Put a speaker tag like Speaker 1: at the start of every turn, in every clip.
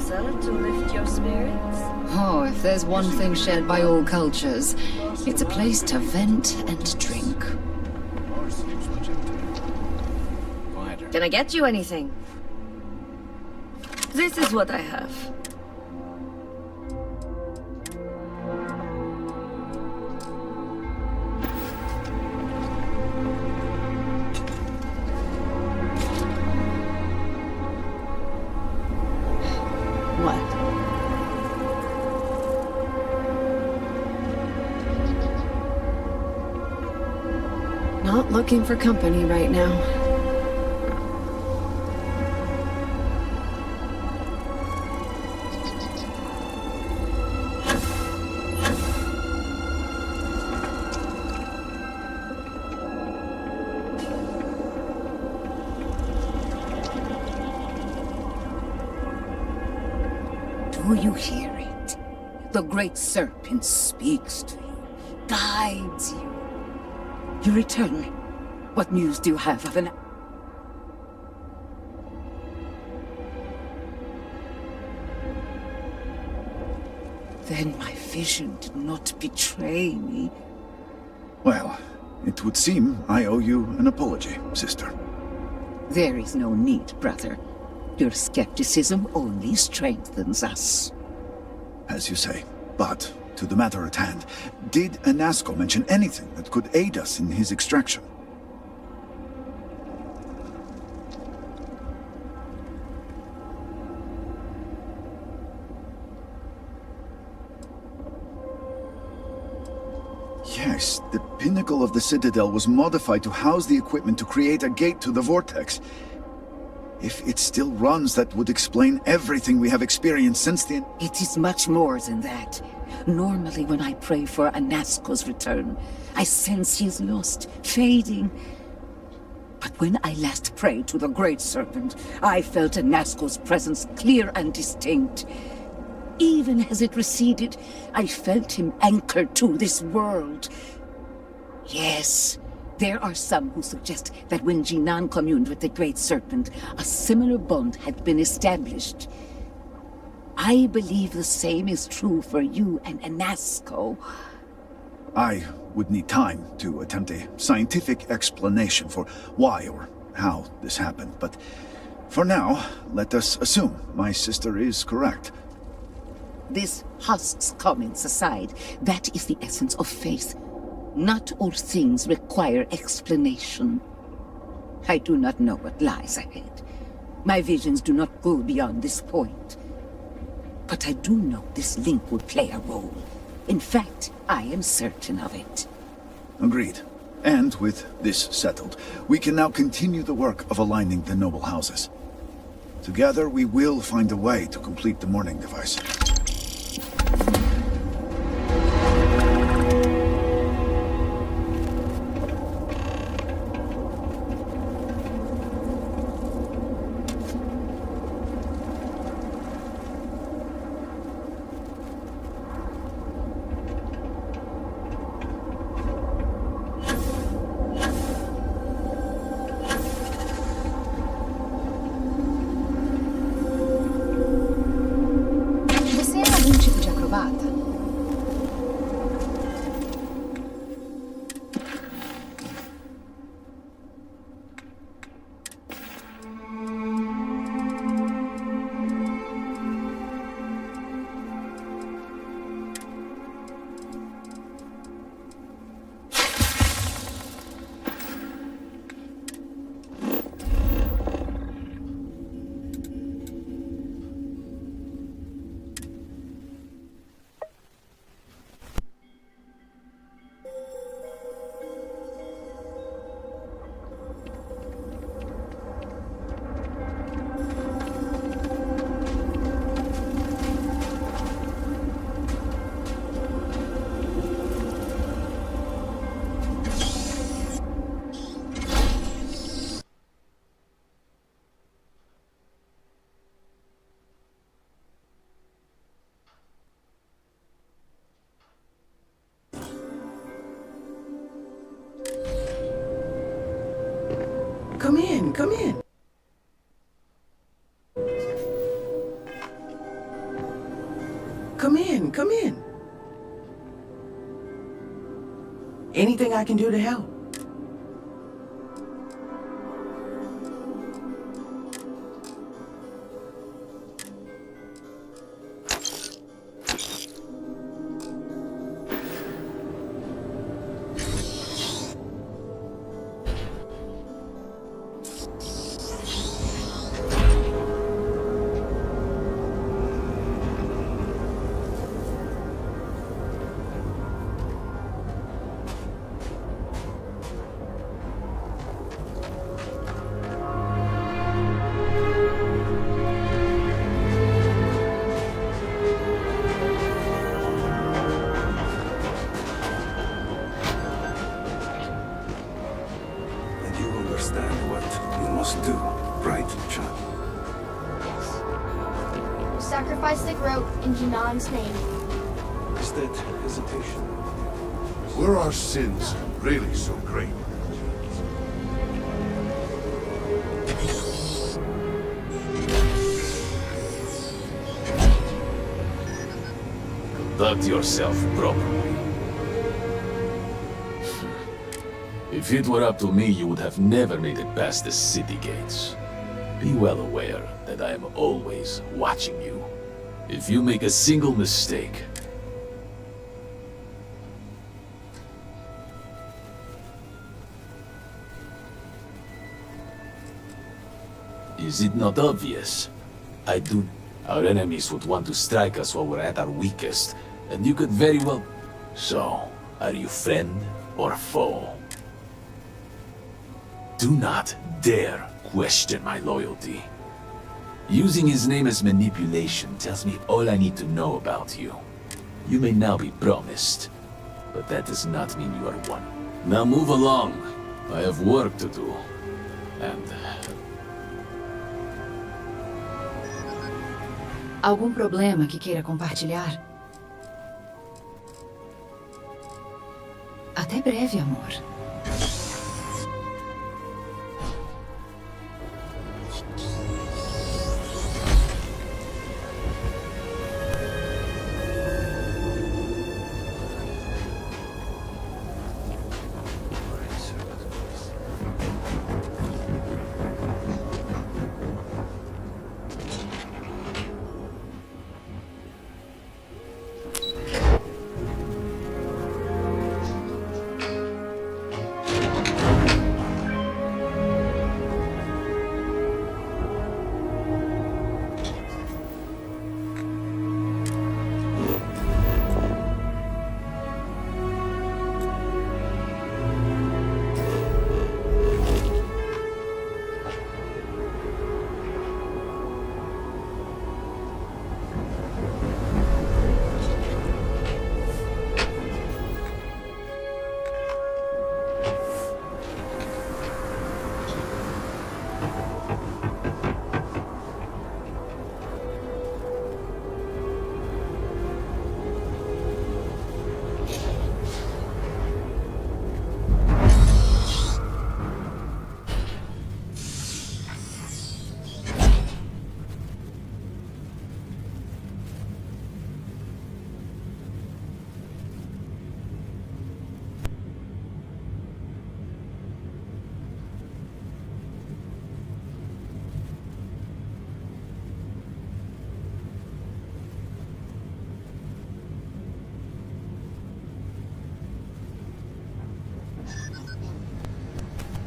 Speaker 1: proposal to lift your spirits?
Speaker 2: Oh, if there's one thing shared by all cultures, it's a place to vent and drink.
Speaker 1: Can I get you anything? This is what I have.
Speaker 2: What?
Speaker 1: Not looking for company right now.
Speaker 2: Do you hear it? The great serpent speaks to you, guides you. You return me. What news do you have of an... Then my vision did not betray me.
Speaker 3: Well, it would seem I owe you an apology, sister.
Speaker 2: There is no need, brother. Your skepticism only strengthens us.
Speaker 3: As you say. But, to the matter at hand, did Anasco mention anything that could aid us in his extraction? Yes, the pinnacle of the Citadel was modified to house the equipment to create a gate to the Vortex. If it still runs, that would explain everything we have experienced since the...
Speaker 2: It is much more than that. Normally when I pray for Anasco's return, I sense he is lost, fading. But when I last prayed to the Great Serpent, I felt Anasco's presence clear and distinct. Even as it receded, I felt him anchored to this world. Yes, there are some who suggest that when Jinan communed with the Great Serpent, a similar bond had been established. I believe the same is true for you and Anasco.
Speaker 3: I would need time to attempt a scientific explanation for why or how this happened, but for now, let us assume my sister is correct.
Speaker 2: This husk's comments aside, that is the essence of faith. Not all things require explanation. I do not know what lies ahead. My visions do not go beyond this point. But I do know this link will play a role. In fact, I am certain of it.
Speaker 3: Agreed. And with this settled, we can now continue the work of aligning the noble houses. Together, we will find a way to complete the mourning device.
Speaker 4: Você é algum tipo de acrobata?
Speaker 5: Come in, come in. anything I can do to help?
Speaker 6: And you understand what you must do, right, child?
Speaker 7: We sacrificed the growth in Janan's name.
Speaker 6: Is that hesitation?
Speaker 8: Were our sins really so great?
Speaker 9: Conduct yourself properly. If it were up to me, you would have never made it past the city gates. Be well aware that I am always watching you. If you make a single mistake, is it not obvious? Our enemies would want to strike us while we're at our weakest, and you could very well... So, are you friend or foe? Do not dare question my loyalty. Using his name as manipulation tells me all I need to know about you. You may now be promised, but that does not mean you are one. Now move along. I have work to do. And...
Speaker 4: Algum problema que queira compartilhar? Até breve, amor.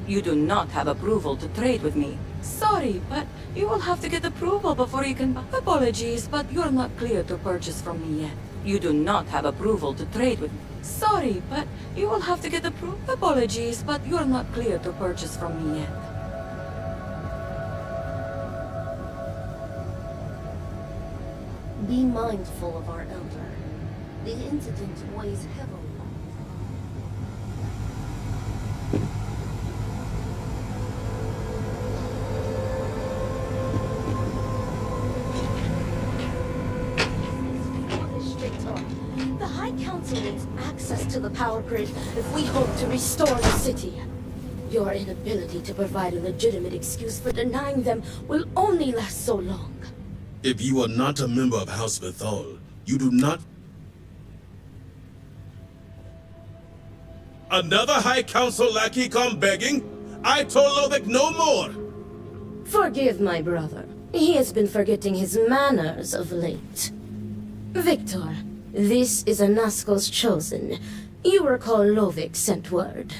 Speaker 10: You do not have approval to trade with me. Sorry, but you will have to get approval before you can buy. Apologies, but you're not clear to purchase from me yet. You do not have approval to trade with me. Sorry, but you will have to get approval. Apologies, but you're not clear to purchase from me yet.
Speaker 7: Be mindful of our elder. The incident weighs heavily. The High Council needs access to the power grid if we hope to restore the city. Your inability to provide a legitimate excuse for denying them will only last so long.
Speaker 11: If you are not a member of House Bethal, you do not... Another High Council lackey come begging? I told Lovick no more!
Speaker 7: Forgive my brother. He has been forgetting his manners of late. Victor, this is Anaskel's chosen. You recall Lovick sent word.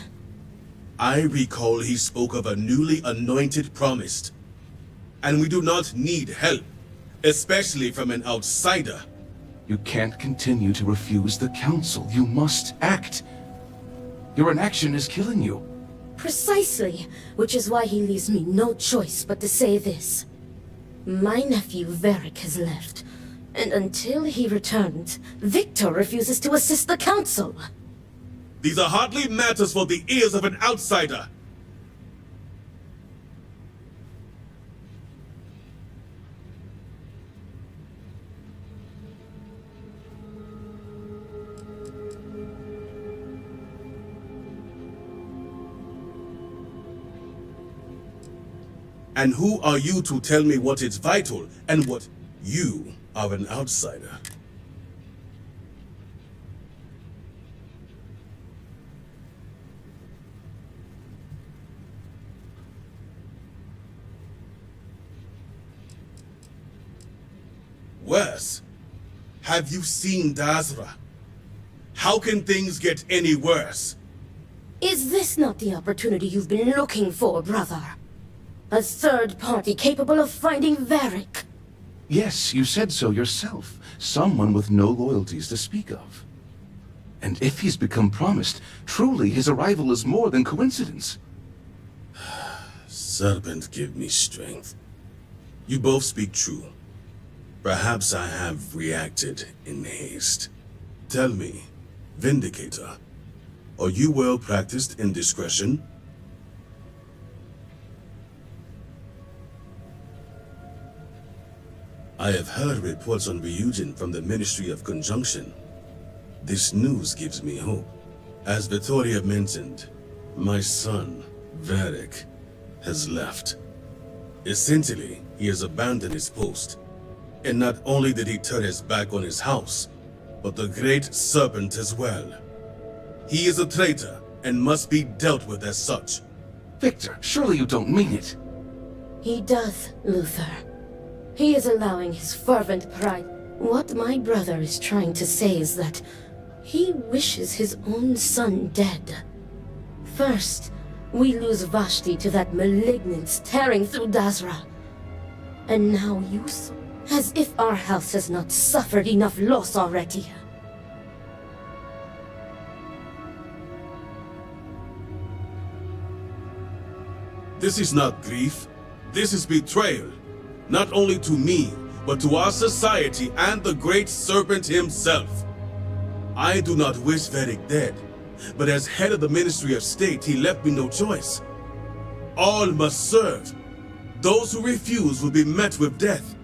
Speaker 11: I recall he spoke of a newly anointed promised. And we do not need help, especially from an outsider.
Speaker 6: You can't continue to refuse the council. You must act. Your inaction is killing you.
Speaker 7: Precisely, which is why he leaves me no choice but to say this. My nephew Varric has left, and until he returns, Victor refuses to assist the council.
Speaker 11: These are hardly matters for the ears of an outsider. And who are you to tell me what is vital and what you are an outsider? Worse, have you seen Dazra? How can things get any worse?
Speaker 7: Is this not the opportunity you've been looking for, brother? A third party capable of finding Varric?
Speaker 6: Yes, you said so yourself. Someone with no loyalties to speak of. And if he's become promised, truly his arrival is more than coincidence.
Speaker 11: Serpent, give me strength. You both speak true. Perhaps I have reacted in haste. Tell me, Vindicator, are you well practiced in discretion? I have heard reports on Ryujin from the Ministry of Conjunction. This news gives me hope. As Vittoria mentioned, my son, Varric, has left. Essentially, he has abandoned his post. And not only did he turn his back on his house, but the Great Serpent as well. He is a traitor and must be dealt with as such.
Speaker 6: Victor, surely you don't mean it.
Speaker 7: He does, Luther. He is allowing his fervent pride. What my brother is trying to say is that he wishes his own son dead. First, we lose Vashti to that malignance tearing through Dazra. And now you as if our house has not suffered enough loss already.
Speaker 11: This is not grief. This is betrayal. Not only to me, but to our society and the Great Serpent himself. I do not wish Varric dead, but as head of the Ministry of State, he left me no choice. All must serve. Those who refuse will be met with death.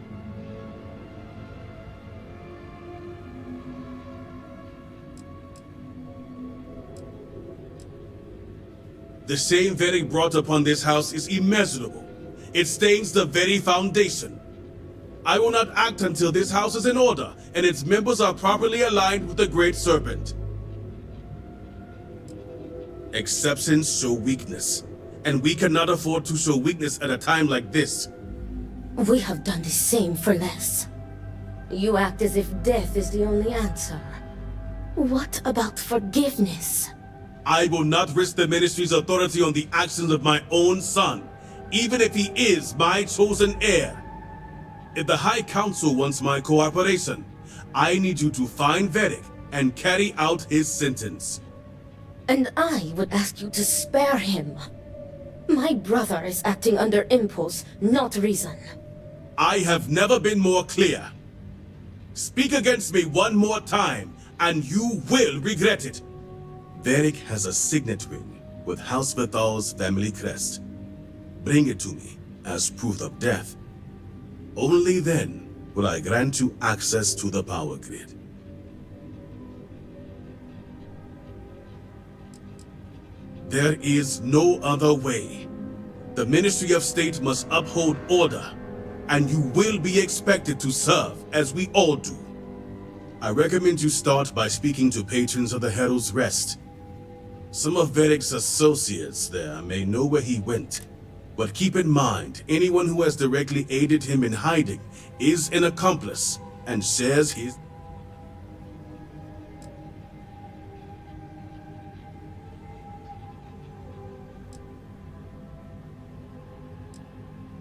Speaker 11: The shame Varric brought upon this house is immeasurable. It stains the very foundation. I will not act until this house is in order and its members are properly aligned with the Great Serpent. Exceptions show weakness, and we cannot afford to show weakness at a time like this.
Speaker 7: We have done the same for less. You act as if death is the only answer. What about forgiveness?
Speaker 11: I will not risk the Ministry's authority on the actions of my own son, even if he is my chosen heir. If the High Council wants my cooperation, I need you to find Varric and carry out his sentence.
Speaker 7: And I would ask you to spare him. My brother is acting under impulse, not reason.
Speaker 11: I have never been more clear. Speak against me one more time, and you will regret it. Varric has a signet ring with House Vithal's family crest. Bring it to me as proof of death. Only then will I grant you access to the power grid. There is no other way. The Ministry of State must uphold order, and you will be expected to serve as we all do. I recommend you start by speaking to patrons of the Herald's Rest. Some of Vedek's associates there may know where he went. But keep in mind, anyone who has directly aided him in hiding is an accomplice and shares his...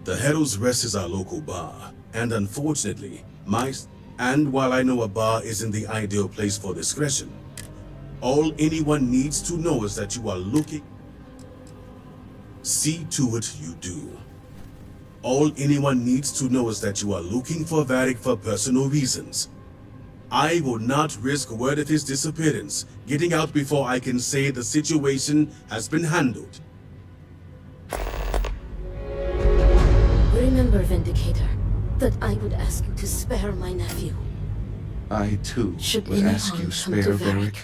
Speaker 11: The Herald's Rest is our local bar, and unfortunately, while I know a bar isn't the ideal place for discretion, all anyone needs to know is that you are looking. See to it you do. All anyone needs to know is that you are looking for Varric for personal reasons. I will not risk word of his disappearance getting out before I can say the situation has been handled.
Speaker 7: Remember, Vindicator, that I would ask you to spare my nephew.
Speaker 6: I, too,
Speaker 7: Should
Speaker 6: would
Speaker 7: any
Speaker 6: ask
Speaker 7: harm
Speaker 6: you
Speaker 7: come
Speaker 6: spare
Speaker 7: to
Speaker 6: Varric.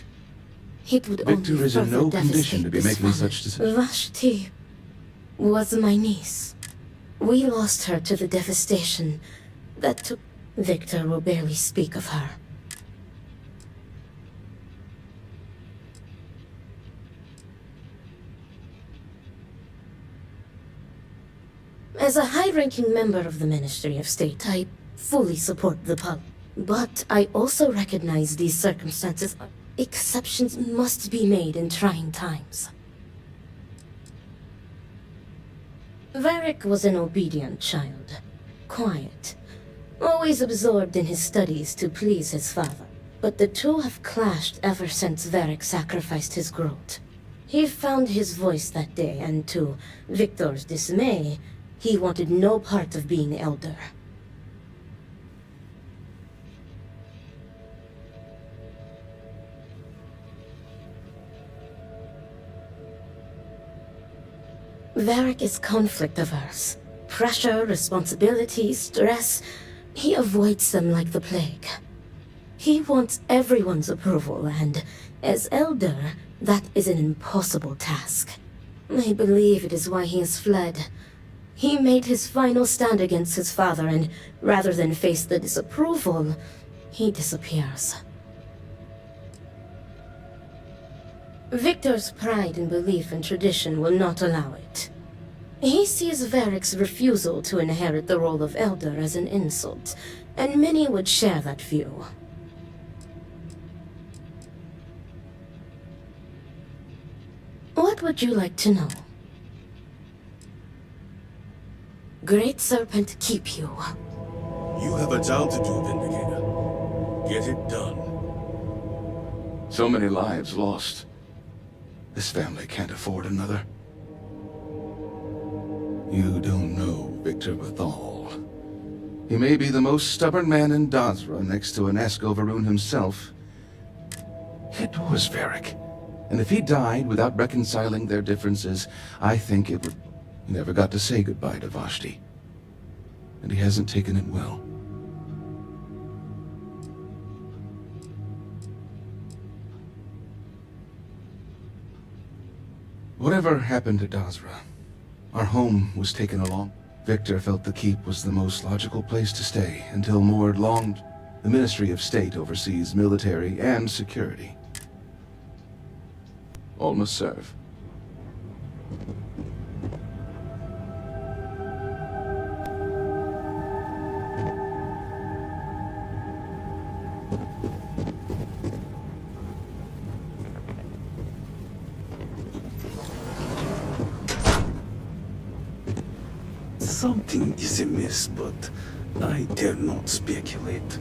Speaker 7: It would
Speaker 6: Victor
Speaker 7: only
Speaker 6: is in
Speaker 7: further
Speaker 6: no condition to be
Speaker 7: devastate
Speaker 6: making
Speaker 7: this
Speaker 6: such decisions.
Speaker 7: Vashti was my niece. We lost her to the devastation that took... Victor will barely speak of her. As a high-ranking member of the Ministry of State, I fully support the pub. But I also recognize these circumstances. Exceptions must be made in trying times. Varric was an obedient child. Quiet. Always absorbed in his studies to please his father. But the two have clashed ever since Varric sacrificed his growth. He found his voice that day, and to Victor's dismay, he wanted no part of being elder. Varric is conflict averse. Pressure, responsibility, stress. He avoids them like the plague. He wants everyone's approval, and as elder, that is an impossible task. I believe it is why he has fled. He made his final stand against his father, and rather than face the disapproval, he disappears. Victor's pride and belief in tradition will not allow it. He sees Varric's refusal to inherit the role of elder as an insult, and many would share that view. What would you like to know? Great Serpent keep you.
Speaker 11: You have a job to do, Vindicator. Get it done.
Speaker 6: So many lives lost. This family can't afford another. You don't know Victor Bethal. He may be the most stubborn man in Dazra next to Anasko Varun himself. It was Varric. And if he died without reconciling their differences, I think it would... He never got to say goodbye to Vashti. And he hasn't taken it well. Whatever happened to Dazra, our home was taken along. Victor felt the keep was the most logical place to stay until Mord longed. The Ministry of State oversees military and security. All must serve.
Speaker 5: Something is amiss, but I dare not speculate.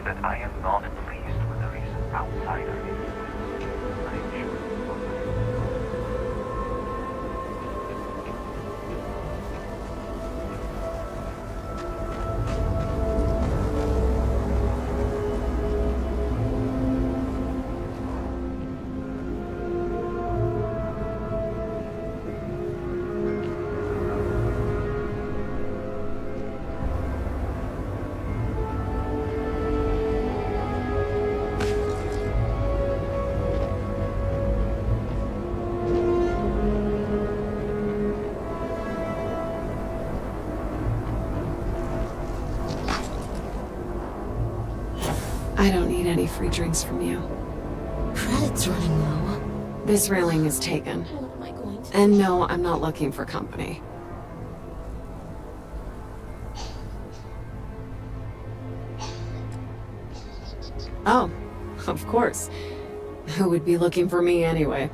Speaker 12: that I am not pleased with the recent outsider influence. I am sure you will agree.
Speaker 1: I don't need any free drinks from you.
Speaker 7: Credit's running low.
Speaker 1: This railing is taken.
Speaker 7: What am I going to
Speaker 1: And no, I'm not looking for company. Oh, of course. Who would be looking for me anyway?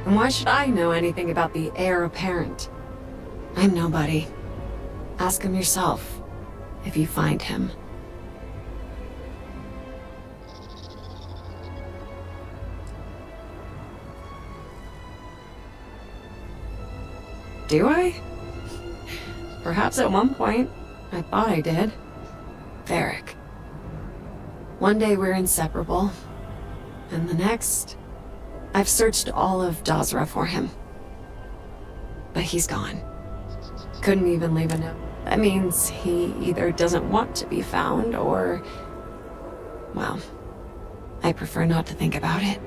Speaker 1: And why should I know anything about the heir apparent? I'm nobody. Ask him yourself, if you find him. Do I? Perhaps at one point, I thought I did. Varric. One day we're inseparable, and the next, I've searched all of Dazra for him. But he's gone. Couldn't even leave a note. That means he either doesn't want to be found, or... well, I prefer not to think about it.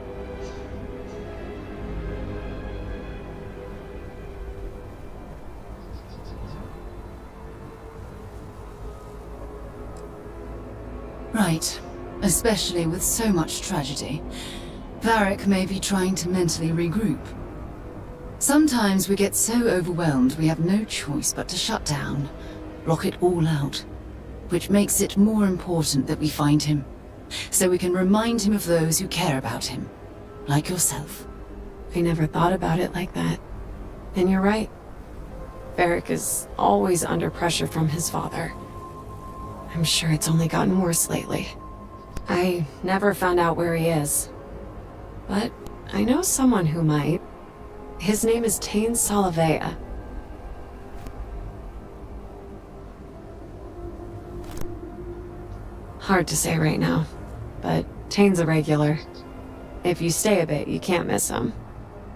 Speaker 13: Right. Especially with so much tragedy. Varric may be trying to mentally regroup. Sometimes we get so overwhelmed we have no choice but to shut down, block it all out, which makes it more important that we find him, so we can remind him of those who care about him, like yourself.
Speaker 1: I never thought about it like that. And you're right. Varric is always under pressure from his father. I'm sure it's only gotten worse lately. I never found out where he is. But I know someone who might. His name is Tain Salavea. Hard to say right now, but Tain's a regular. If you stay a bit, you can't miss him.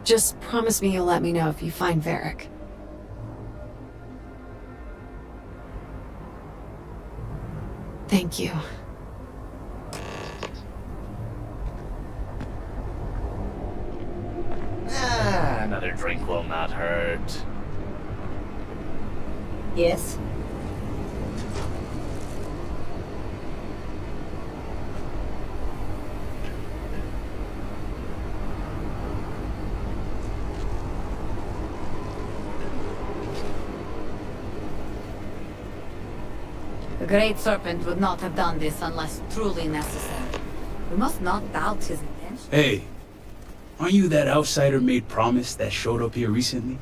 Speaker 1: Just promise me you'll let me know if you find Varric. Thank you.
Speaker 9: Another drink will not hurt.
Speaker 2: Yes?
Speaker 13: The Great Serpent would not have done this unless truly necessary. We must not doubt his intention.
Speaker 5: Hey, aren't you that outsider made promise that showed up here recently?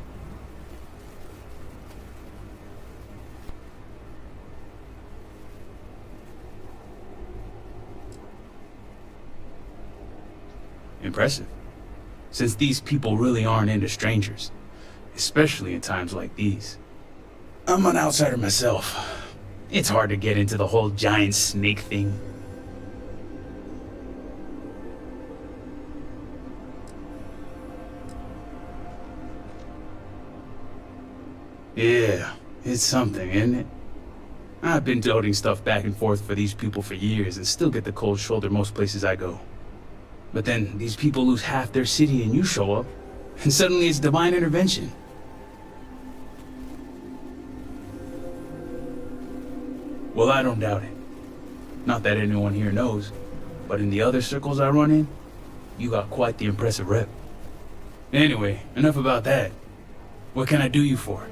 Speaker 5: Impressive. Since these people really aren't into strangers, especially in times like these. I'm an outsider myself. It's hard to get into the whole giant snake thing. Yeah, it's something, isn't it? I've been toting stuff back and forth for these people for years and still get the cold shoulder most places I go. But then these people lose half their city and you show up, and suddenly it's divine intervention. Well, I don't doubt it. Not that anyone here knows, but in the other circles I run in, you got quite the impressive rep. Anyway, enough about that. What can I do you for?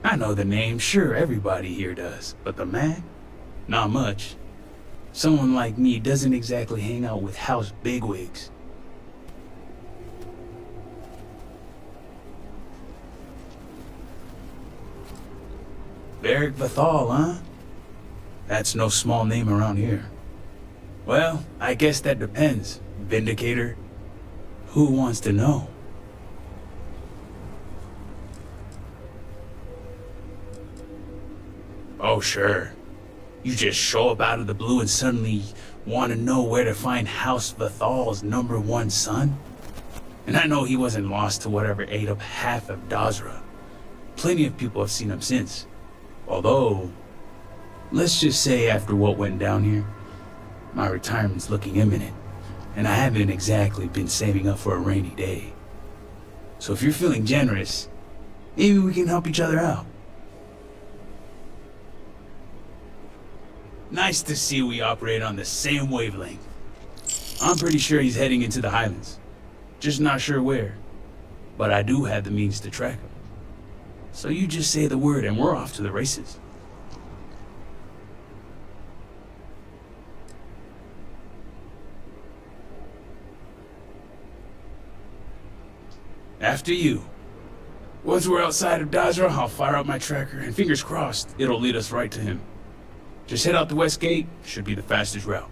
Speaker 5: I know the name, sure, everybody here does, but the man? Not much. Someone like me doesn't exactly hang out with house bigwigs. Varric Vathal, huh? That's no small name around here. Well, I guess that depends, Vindicator. Who wants to know? Oh, sure. You just show up out of the blue and suddenly want to know where to find House Vathal's #1 son? And I know he wasn't lost to whatever ate up half of Dazra. Plenty of people have seen him since. Although, let's just say after what went down here, my retirement's looking imminent, and I haven't exactly been saving up for a rainy day. So if you're feeling generous, maybe we can help each other out. Nice to see we operate on the same wavelength. I'm pretty sure he's heading into the Highlands. Just not sure where. But I do have the means to track him. So you just say the word and we're off to the races. After you. Once we're outside of Dazra, I'll fire up my tracker, and fingers crossed, it'll lead us right to him. Just head out the west gate, should be the fastest route.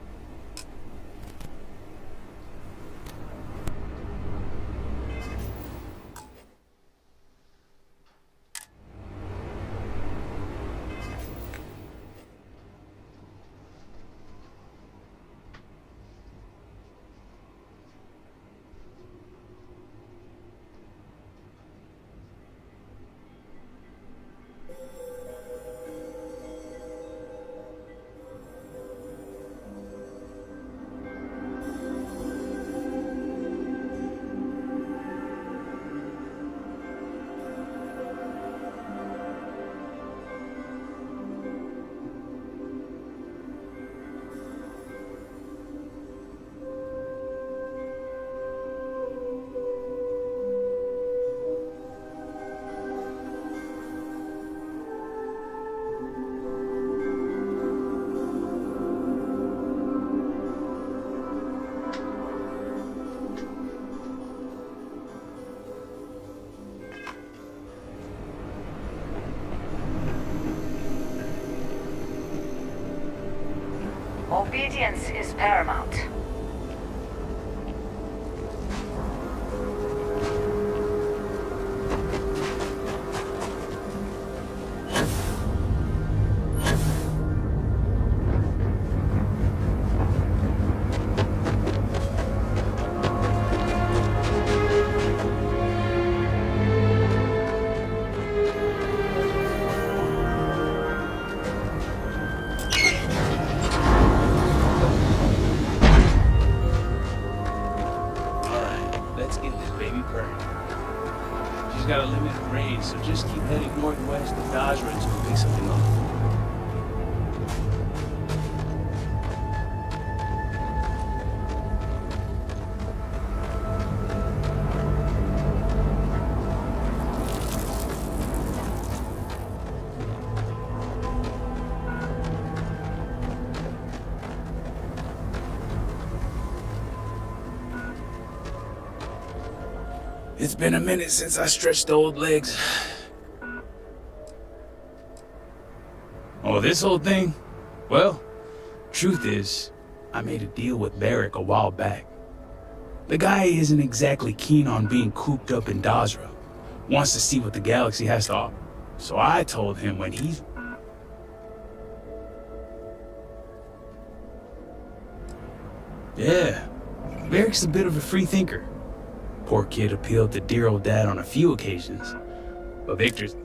Speaker 14: Obedience is paramount.
Speaker 5: She's got a limited range, so just keep heading northwest of Dazra until we pick something up. It's been a minute since I stretched the old legs. Oh, this whole thing? Well, truth is, I made a deal with Varric a while back. The guy isn't exactly keen on being cooped up in Dazra. Wants to see what the galaxy has to offer. So I told him when he... Yeah, Varric's a bit of a free thinker. Poor kid appealed to dear old dad on a few occasions, but Victor's...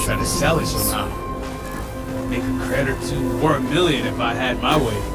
Speaker 5: try to sell it somehow. Make a credit or two, or $1 million if I had my way.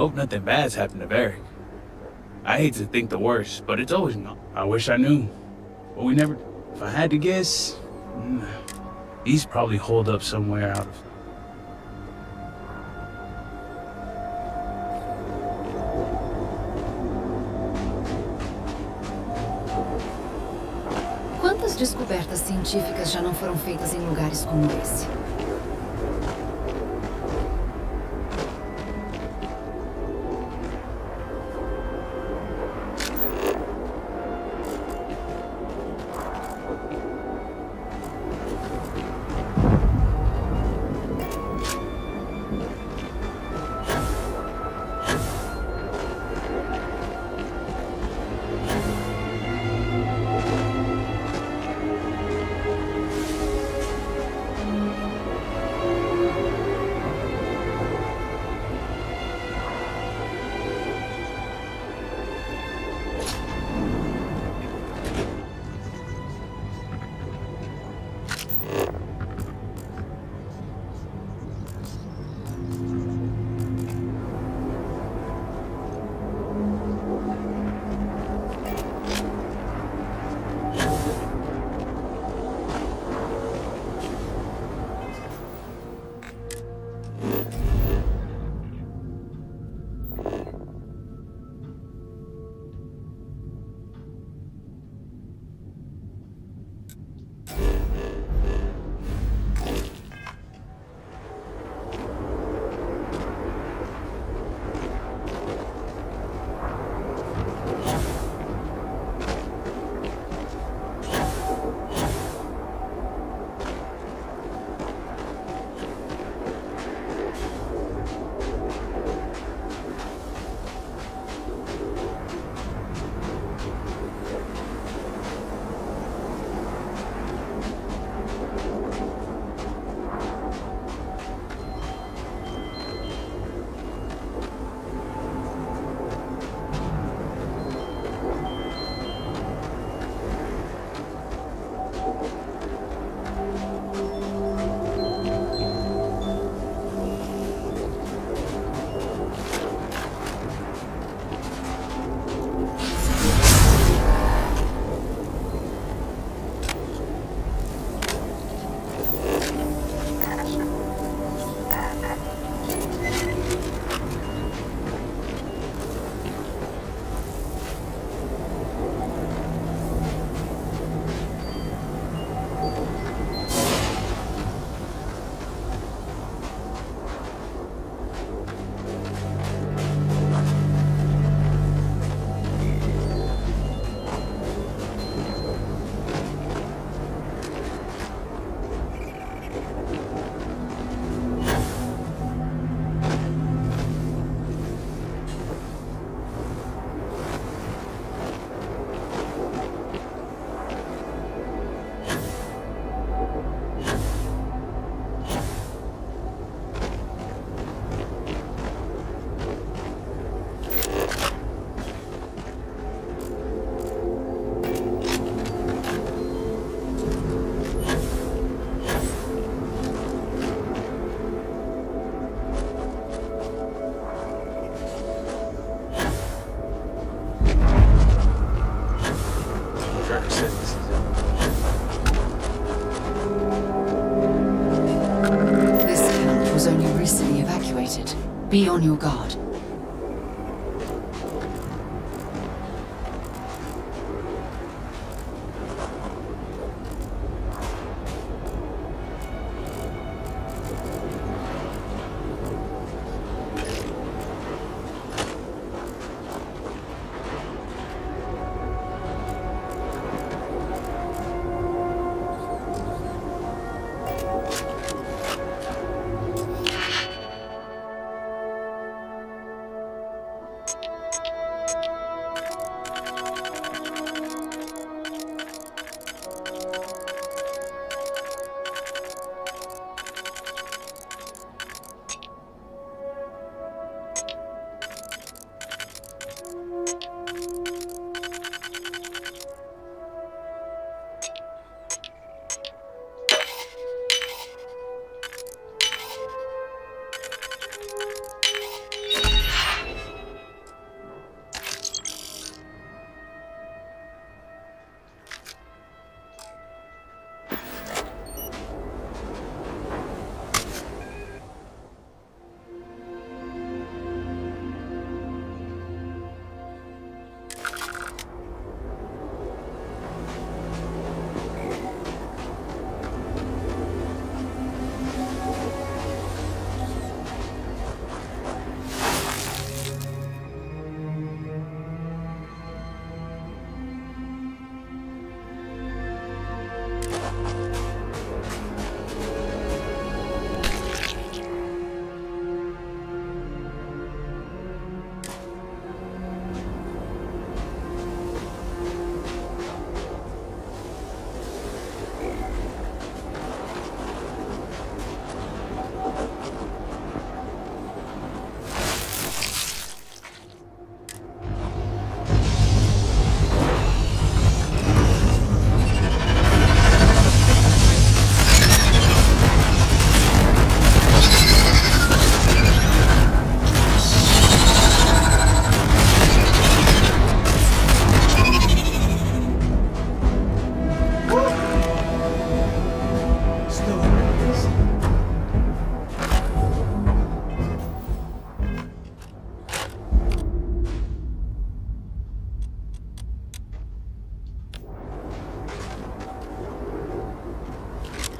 Speaker 5: Hope nothing bad's happened to Varric. I hate to think the worst, but it's always not. I wish I knew. But we never... If I had to guess... he's probably holed up somewhere out of...
Speaker 4: Quantas descobertas científicas já não foram feitas em lugares como esse? Be on your guard.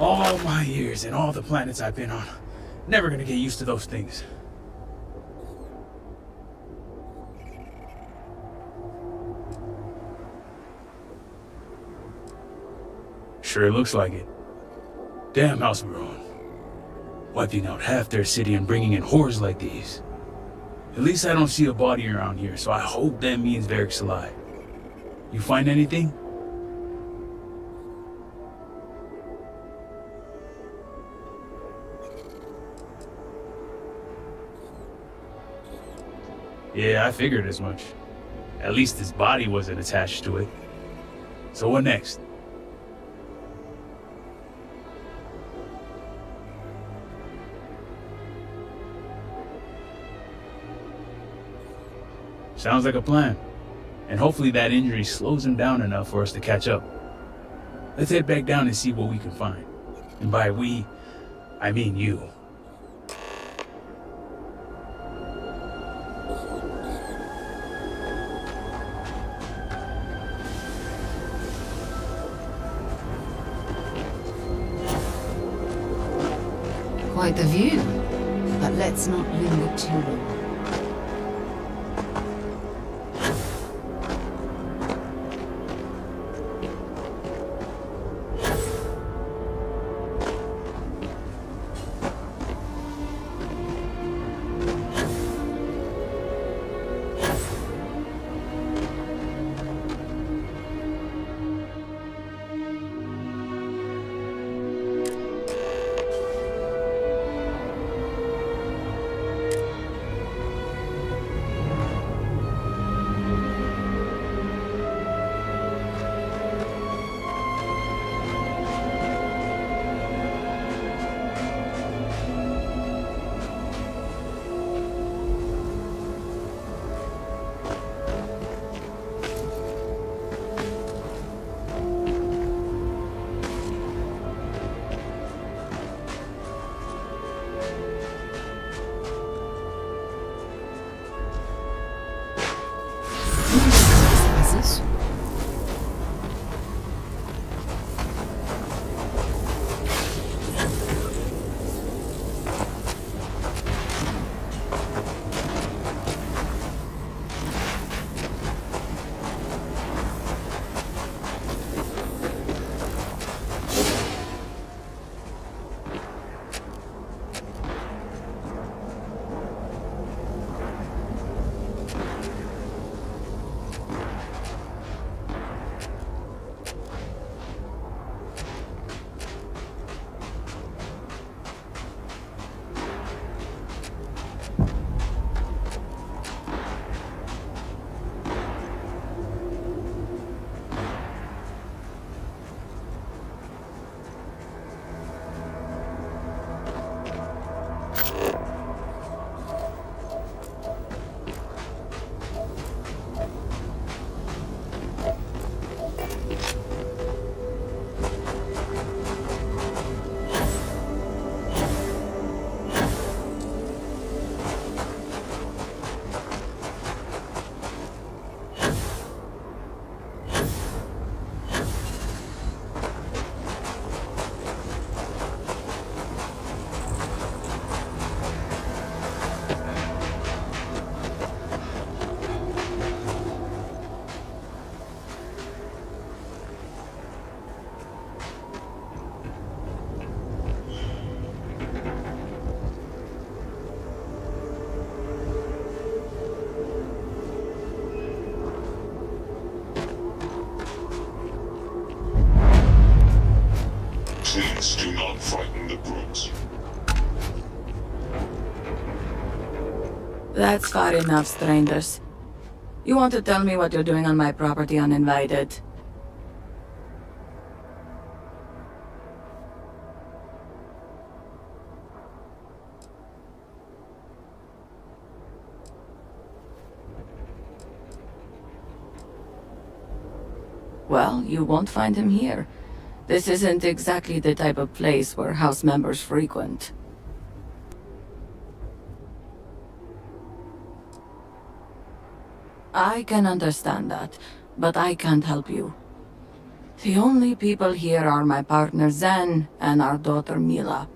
Speaker 5: All my years and all the planets I've been on. Never gonna get used to those things. Sure looks like it. Damn house we're on. Wiping out half their city and bringing in whores like these. At least I don't see a body around here, so I hope that means Varric's alive. You find anything? Yeah, I figured as much. At least his body wasn't attached to it. So what next? Sounds like a plan. And hopefully that injury slows him down enough for us to catch up. Let's head back down and see what we can find. And by we, I mean you.
Speaker 13: Quite the view, but let's not linger too long.
Speaker 15: Please do not frighten the brutes.
Speaker 10: That's far enough, strangers. You want to tell me what you're doing on my property uninvited? Well, you won't find him here. This isn't exactly the type of place where house members frequent. I can understand that, but I can't help you. The only people here are my partner Zen and our daughter Mila.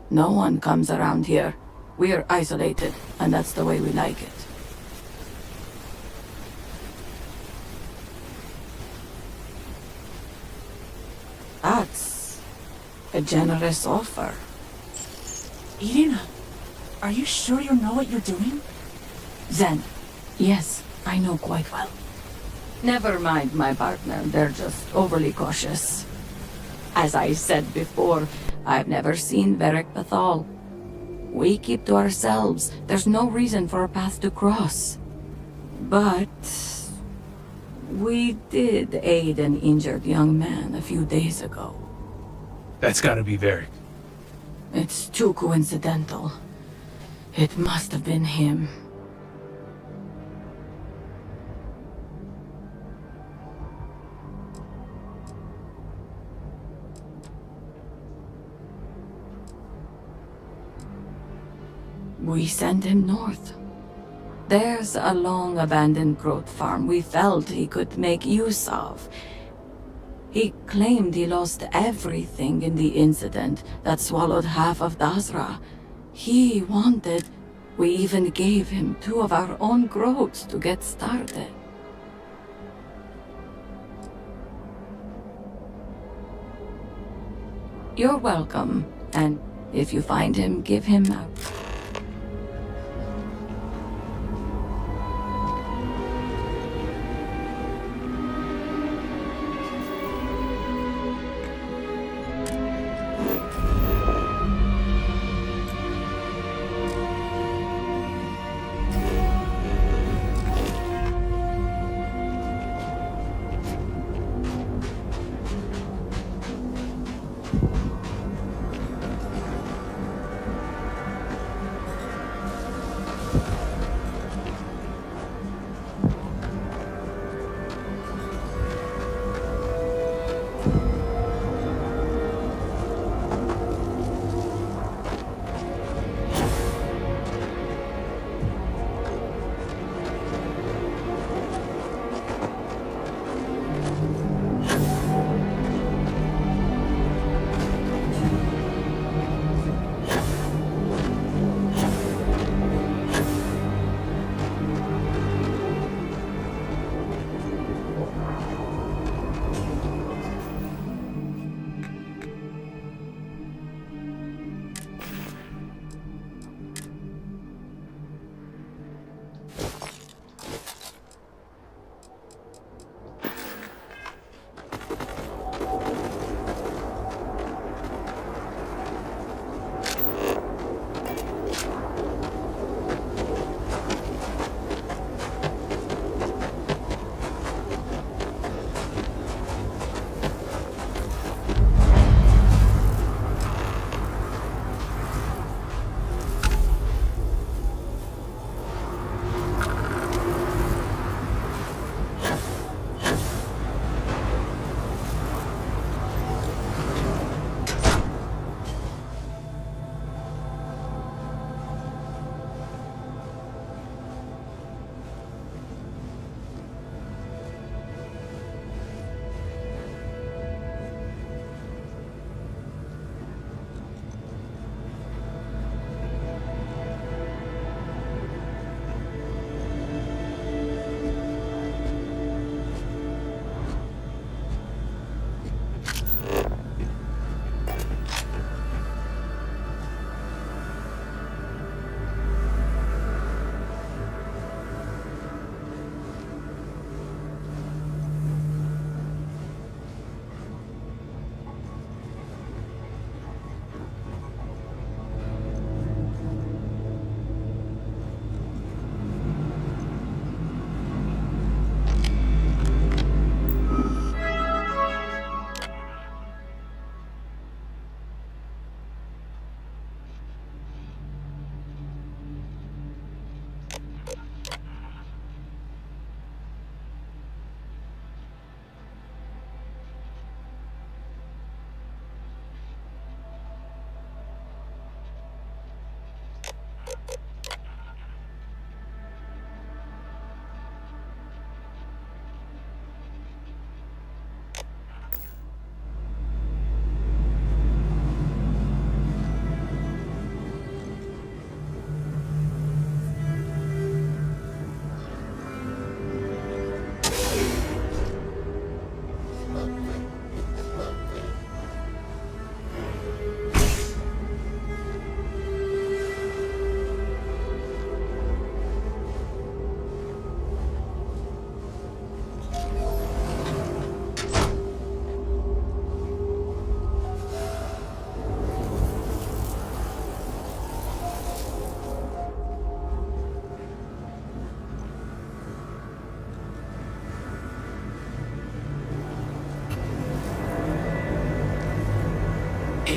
Speaker 10: No one comes around here. We're isolated, and that's the way we like it. That's a generous offer.
Speaker 16: Irina, are you sure you know what you're doing?
Speaker 10: Zen, yes, I know quite well. Never mind my partner, they're just overly cautious. As I said before, I've never seen Varric Bethal. We keep to ourselves. There's no reason for a path to cross. But we did aid an injured young man a few days ago.
Speaker 5: That's gotta be Varric.
Speaker 10: It's too coincidental. It must have been him. We sent him north. There's a long-abandoned growth farm we felt he could make use of. He claimed he lost everything in the incident that swallowed half of Dazra. He wanted... We even gave him 2 of our own growths to get started. You're welcome, and if you find him, give him a...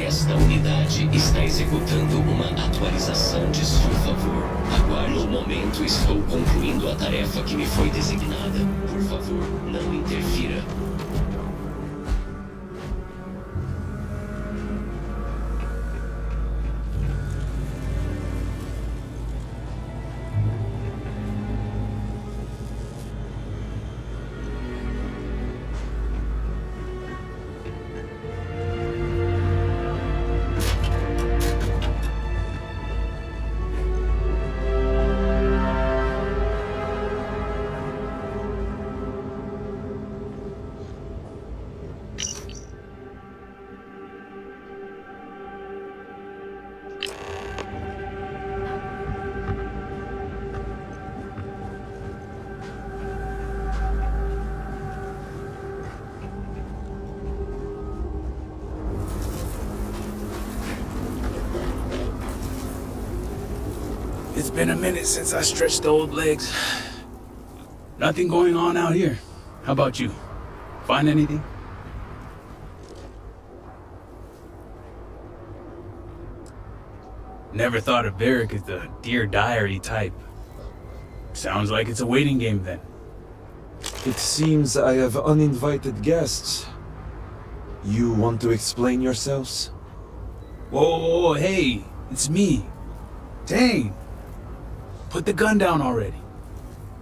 Speaker 17: Esta unidade está executando uma atualização de seu favor. Aguarde um momento, estou concluindo a tarefa que me foi designada. Por favor, não interfira.
Speaker 5: It's been a minute since I stretched the old legs. Nothing going on out here. How about you? Find anything? Never thought of Varric as the Dear Diary type. Sounds like it's a waiting game then.
Speaker 18: It seems I have uninvited guests. You want to explain yourselves?
Speaker 5: Whoa, hey, it's me. Dang. Put the gun down already.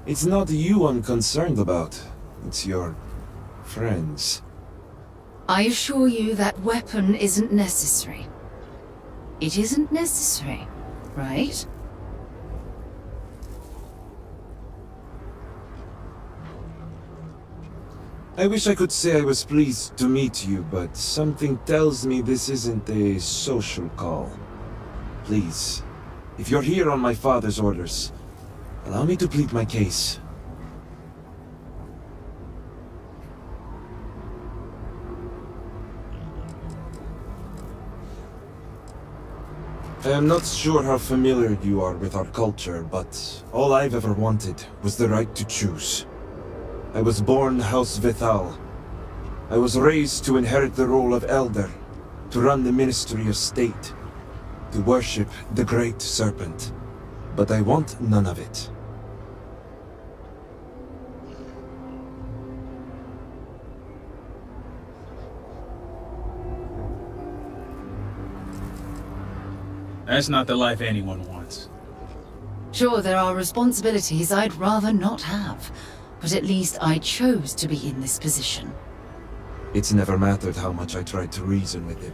Speaker 18: It's not you I'm concerned about. It's your friends.
Speaker 13: I assure you that weapon isn't necessary. It isn't necessary, right?
Speaker 18: I wish I could say I was pleased to meet you, but something tells me this isn't a social call. Please, if you're here on my father's orders, allow me to plead my case. I am not sure how familiar you are with our culture, but all I've ever wanted was the right to choose. I was born House Vethal. I was raised to inherit the role of Elder, to run the Ministry of State, to worship the Great Serpent. But I want none of it.
Speaker 5: That's not the life anyone wants.
Speaker 13: Sure, there are responsibilities I'd rather not have, but at least I chose to be in this position.
Speaker 18: It's never mattered how much I tried to reason with him.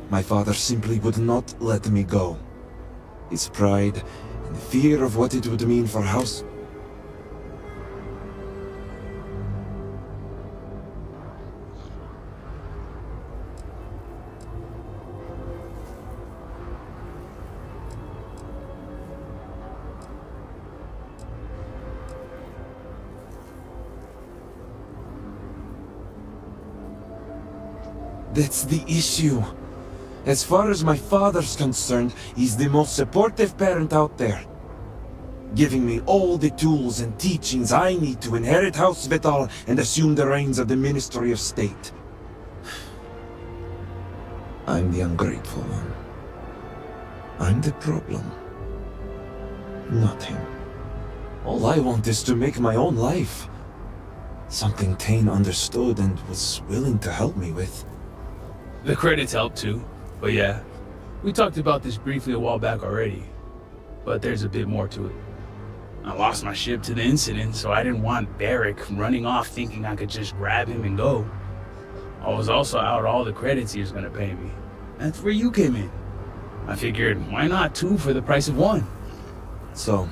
Speaker 18: My father simply would not let me go. His pride and the fear of what it would mean for House... That's the issue. As far as my father's concerned, he's the most supportive parent out there. Giving me all the tools and teachings I need to inherit House Vital and assume the reins of the Ministry of State. I'm the ungrateful one. I'm the problem. Not him. All I want is to make my own life. Something Tane understood and was willing to help me with.
Speaker 5: The credits help too, but yeah. We talked about this briefly a while back already, but there's a bit more to it. I lost my ship to the incident, so I didn't want Varric running off thinking I could just grab him and go. I was also out all the credits he was gonna pay me. That's where you came in. I figured, why not two for the price of one?
Speaker 18: So,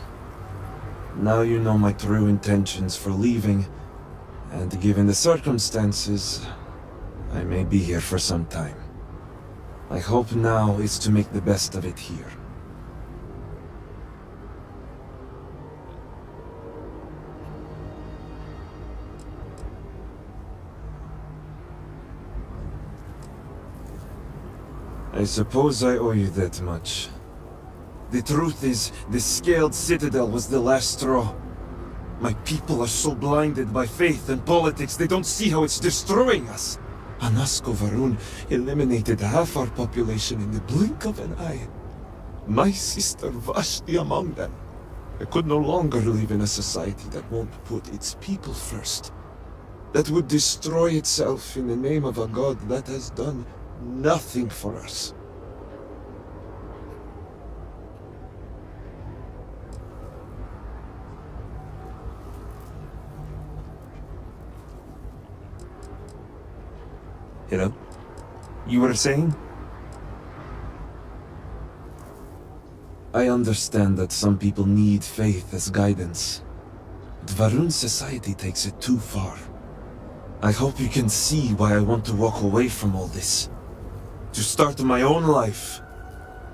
Speaker 18: now you know my true intentions for leaving, and given the circumstances, I may be here for some time. My hope now is to make the best of it here. I suppose I owe you that much. The truth is, the Scaled Citadel was the last straw. My people are so blinded by faith and politics, they don't see how it's destroying us. Anasko Varun eliminated half our population in the blink of an eye. My sister Vashti among them. I could no longer live in a society that won't put its people first. That would destroy itself in the name of a god that has done nothing for us. Hello? You were saying? I understand that some people need faith as guidance. But Varun's society takes it too far. I hope you can see why I want to walk away from all this. To start my own life.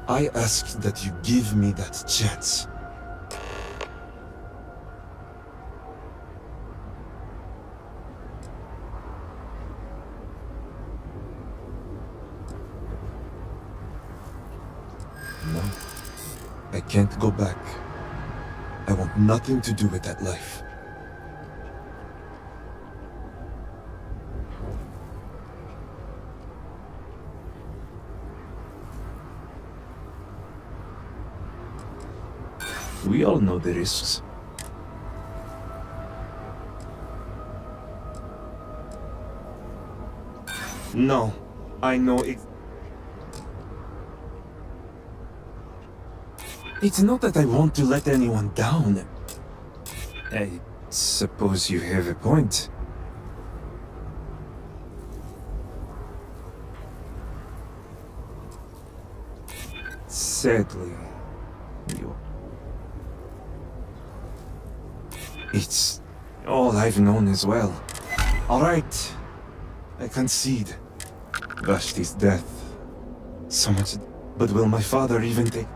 Speaker 18: I ask that you give me that chance. No. I can't go back. I want nothing to do with that life. We all know the risks. No, I know it. It's not that I want to let anyone down. I suppose you have a point. Sadly, it's all I've known as well. All right, I concede. Vashti's death. So much, but will my father even take...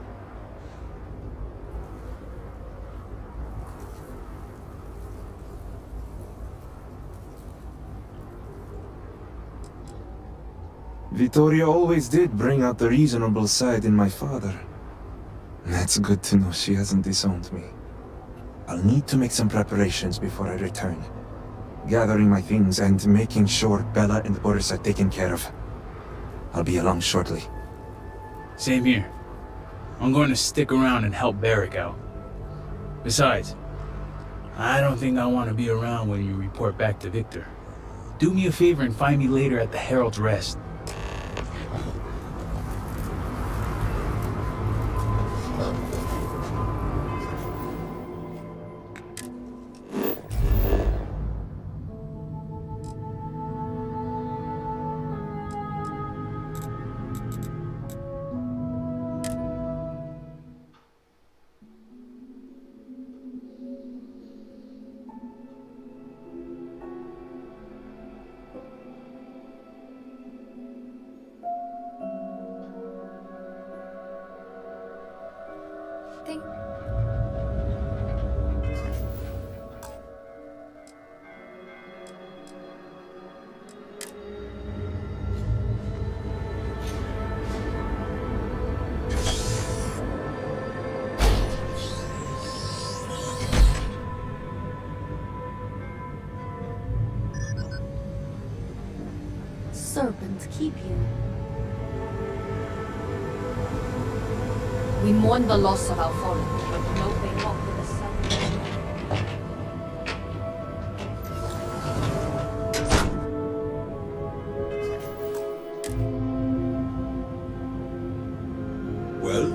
Speaker 18: Vittoria always did bring out the reasonable side in my father. That's good to know she hasn't disowned me. I'll need to make some preparations before I return. Gathering my things and making sure Bella and Boris are taken care of. I'll be along shortly.
Speaker 5: Same here. I'm going to stick around and help Barrick out. Besides, I don't think I want to be around when you report back to Victor. Do me a favor and find me later at the Herald's Rest.
Speaker 7: Serpent keep you. We mourn the loss of our fallen, but know they walk with the sun.
Speaker 11: Well?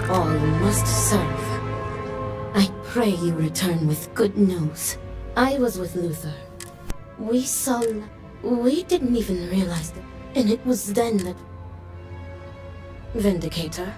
Speaker 7: All must serve. I pray you return with good news. I was with Luther. We saw We didn't even realize that. And it was then that... Vindicator.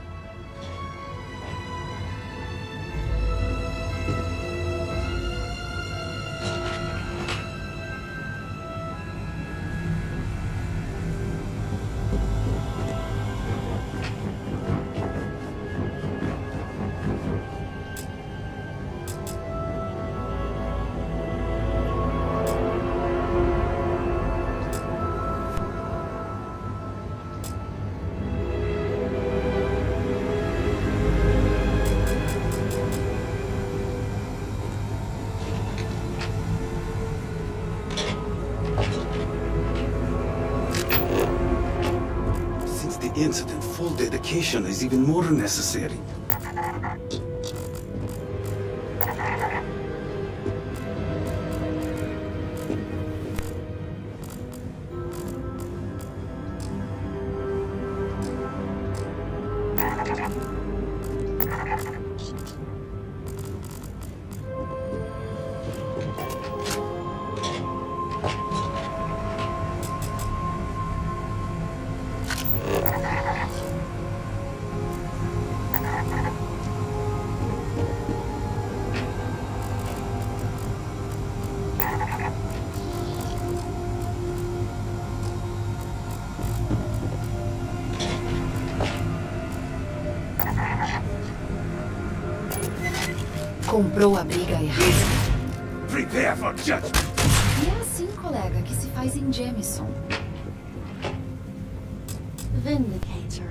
Speaker 19: Incident, full dedication is even more necessary.
Speaker 4: Comprou a briga errada.
Speaker 19: Prepare for judgment.
Speaker 4: E é assim, colega, que se faz em Jameson.
Speaker 7: Vindicator.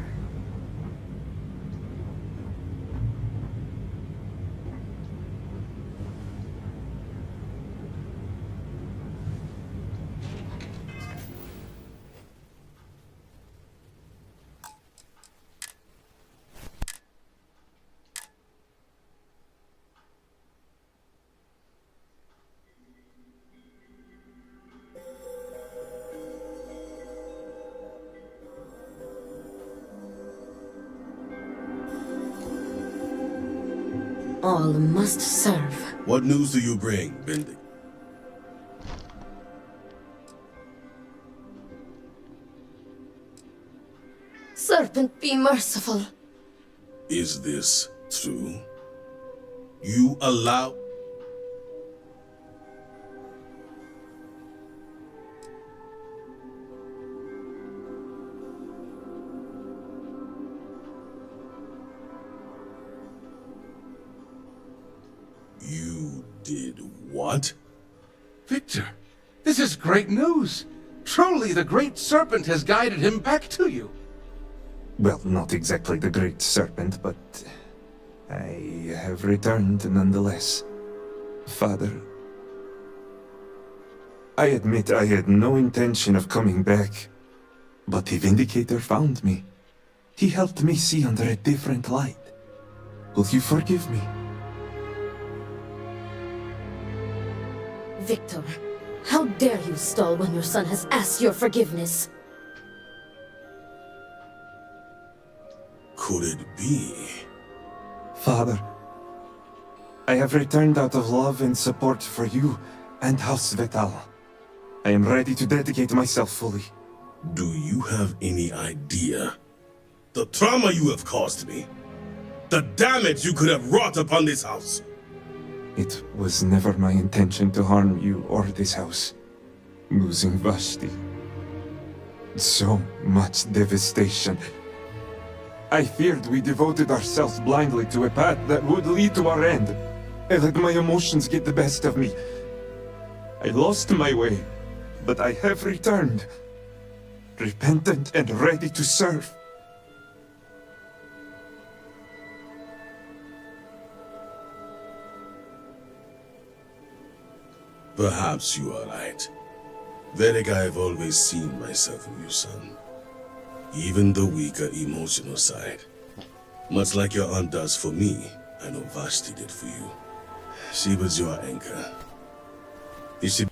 Speaker 7: All must serve.
Speaker 11: What news do you bring, Bendic?
Speaker 7: Serpent, be merciful.
Speaker 11: Is this true? You allow... You did what?
Speaker 6: Victor, this is great news. Truly, the Great Serpent has guided him back to you.
Speaker 18: Well, not exactly the Great Serpent, but I have returned nonetheless. Father, I admit I had no intention of coming back, but the Vindicator found me. He helped me see under a different light. Will you forgive me?
Speaker 7: Victor, how dare you stall when your son has asked your forgiveness?
Speaker 11: Could it be?
Speaker 18: Father, I have returned out of love and support for you and House Vital. I am ready to dedicate myself fully.
Speaker 11: Do you have any idea the trauma you have caused me? The damage you could have wrought upon this house?
Speaker 18: It was never my intention to harm you or this house. Losing Vashti. So much devastation. I feared we devoted ourselves blindly to a path that would lead to our end. I let my emotions get the best of me. I lost my way, but I have returned. Repentant and ready to serve.
Speaker 11: Perhaps you are right. Vedic, I have always seen myself in you, son. Even the weaker emotional side. Much like your aunt does for me, I know Vashti did for you. She was your anchor. You should...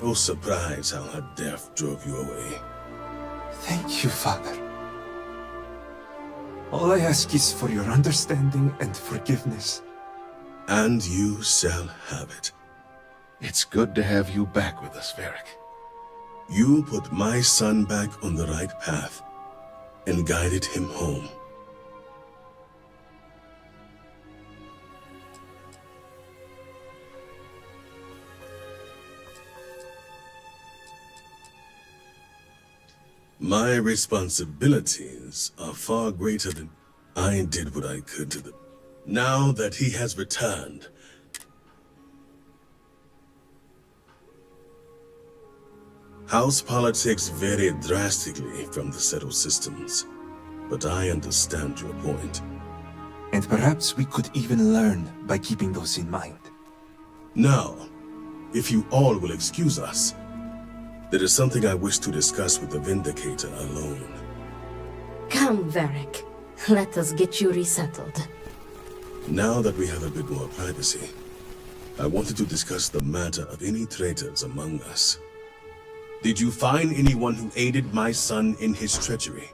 Speaker 11: No surprise how her death drove you away.
Speaker 18: Thank you, Father. All I ask is for your understanding and forgiveness.
Speaker 11: And you shall have it.
Speaker 6: It's good to have you back with us, Varric.
Speaker 11: You put my son back on the right path and guided him home. My responsibilities are far greater than I did what I could to them. Now that he has returned, house politics vary drastically from the settled systems, but I understand your point.
Speaker 18: And perhaps we could even learn by keeping those in mind.
Speaker 11: Now, if you all will excuse us, there is something I wish to discuss with the Vindicator alone.
Speaker 7: Come, Varric. Let us get you resettled.
Speaker 11: Now that we have a bit more privacy, I wanted to discuss the matter of any traitors among us. Did you find anyone who aided my son in his treachery?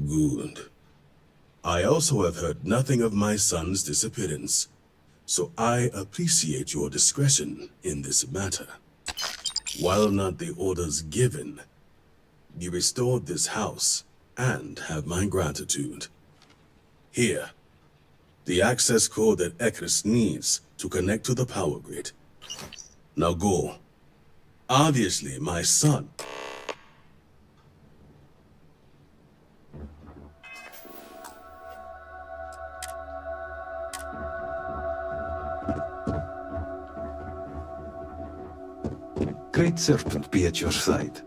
Speaker 11: Good. I also have heard nothing of my son's disappearance, so I appreciate your discretion in this matter. While not the orders given, you restored this house and have my gratitude. Here, the access code that Ekris needs to connect to the power grid. Now go. Obviously, my son...
Speaker 19: Great Serpent be at your side.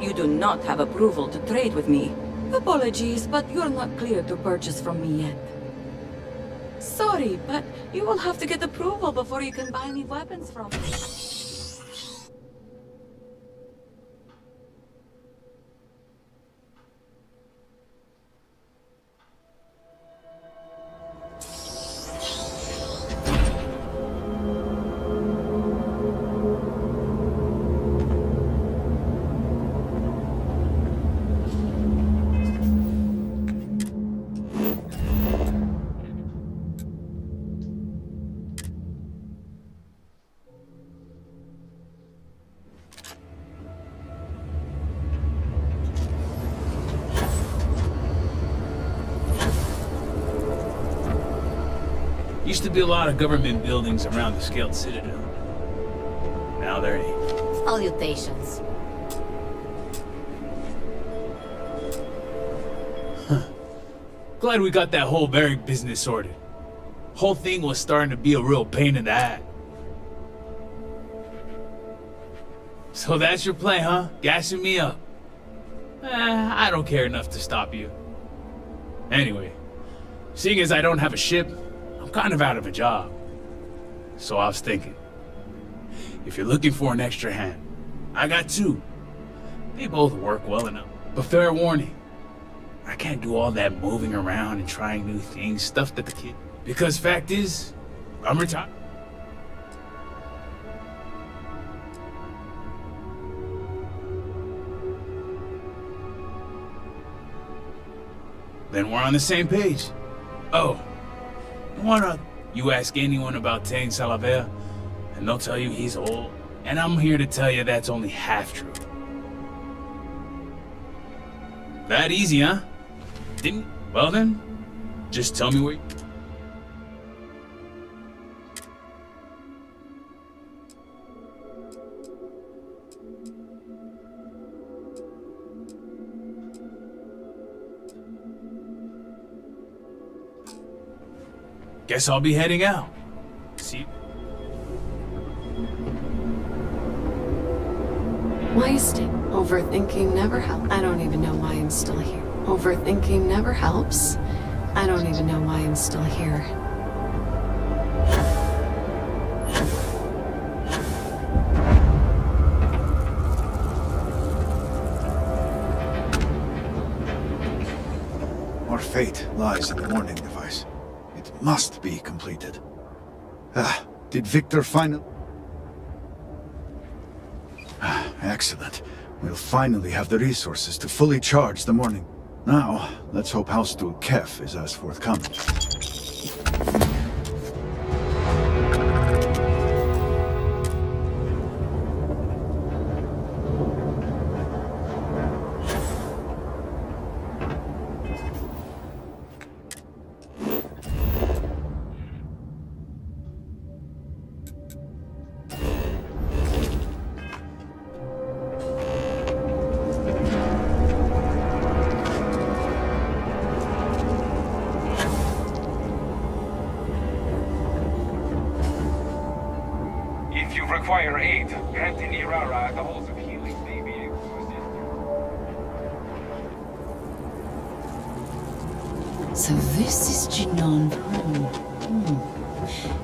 Speaker 10: You do not have approval to trade with me. Apologies, but you're not clear to purchase from me yet. Sorry, but you will have to get approval before you can buy any weapons from me.
Speaker 5: Used to be a lot of government buildings around the Scaled Citadel. Now there ain't.
Speaker 7: Salutations.
Speaker 5: Glad we got that whole Varric business sorted. Whole thing was starting to be a real pain in the ass. So that's your play, huh? Gassing me up. I don't care enough to stop you. Anyway, seeing as I don't have a ship, I'm kind of out of a job. So I was thinking, if you're looking for an extra hand, I got two. They both work well enough. But fair warning, I can't do all that moving around and trying new things, stuff that the kid... Because fact is, I'm retired. Then we're on the same page. Oh, you ask anyone about Tane Salaver, and they'll tell you he's old. And I'm here to tell you that's only half true. That easy, huh? Didn't? Well then, just tell me where... Guess I'll be heading out.
Speaker 1: Wasting. Overthinking never helps. I don't even know why I'm still here. Overthinking never helps. I don't even know why I'm still here.
Speaker 3: Our fate lies in the warning device. It must be completed. Did Victor finally... Excellent. We'll finally have the resources to fully charge the morning. Now, let's hope Haustul Kef is as forthcoming.
Speaker 12: If you require aid, head to Irara. The halls of healing may be exhausted.
Speaker 13: So this is Jinan Varun.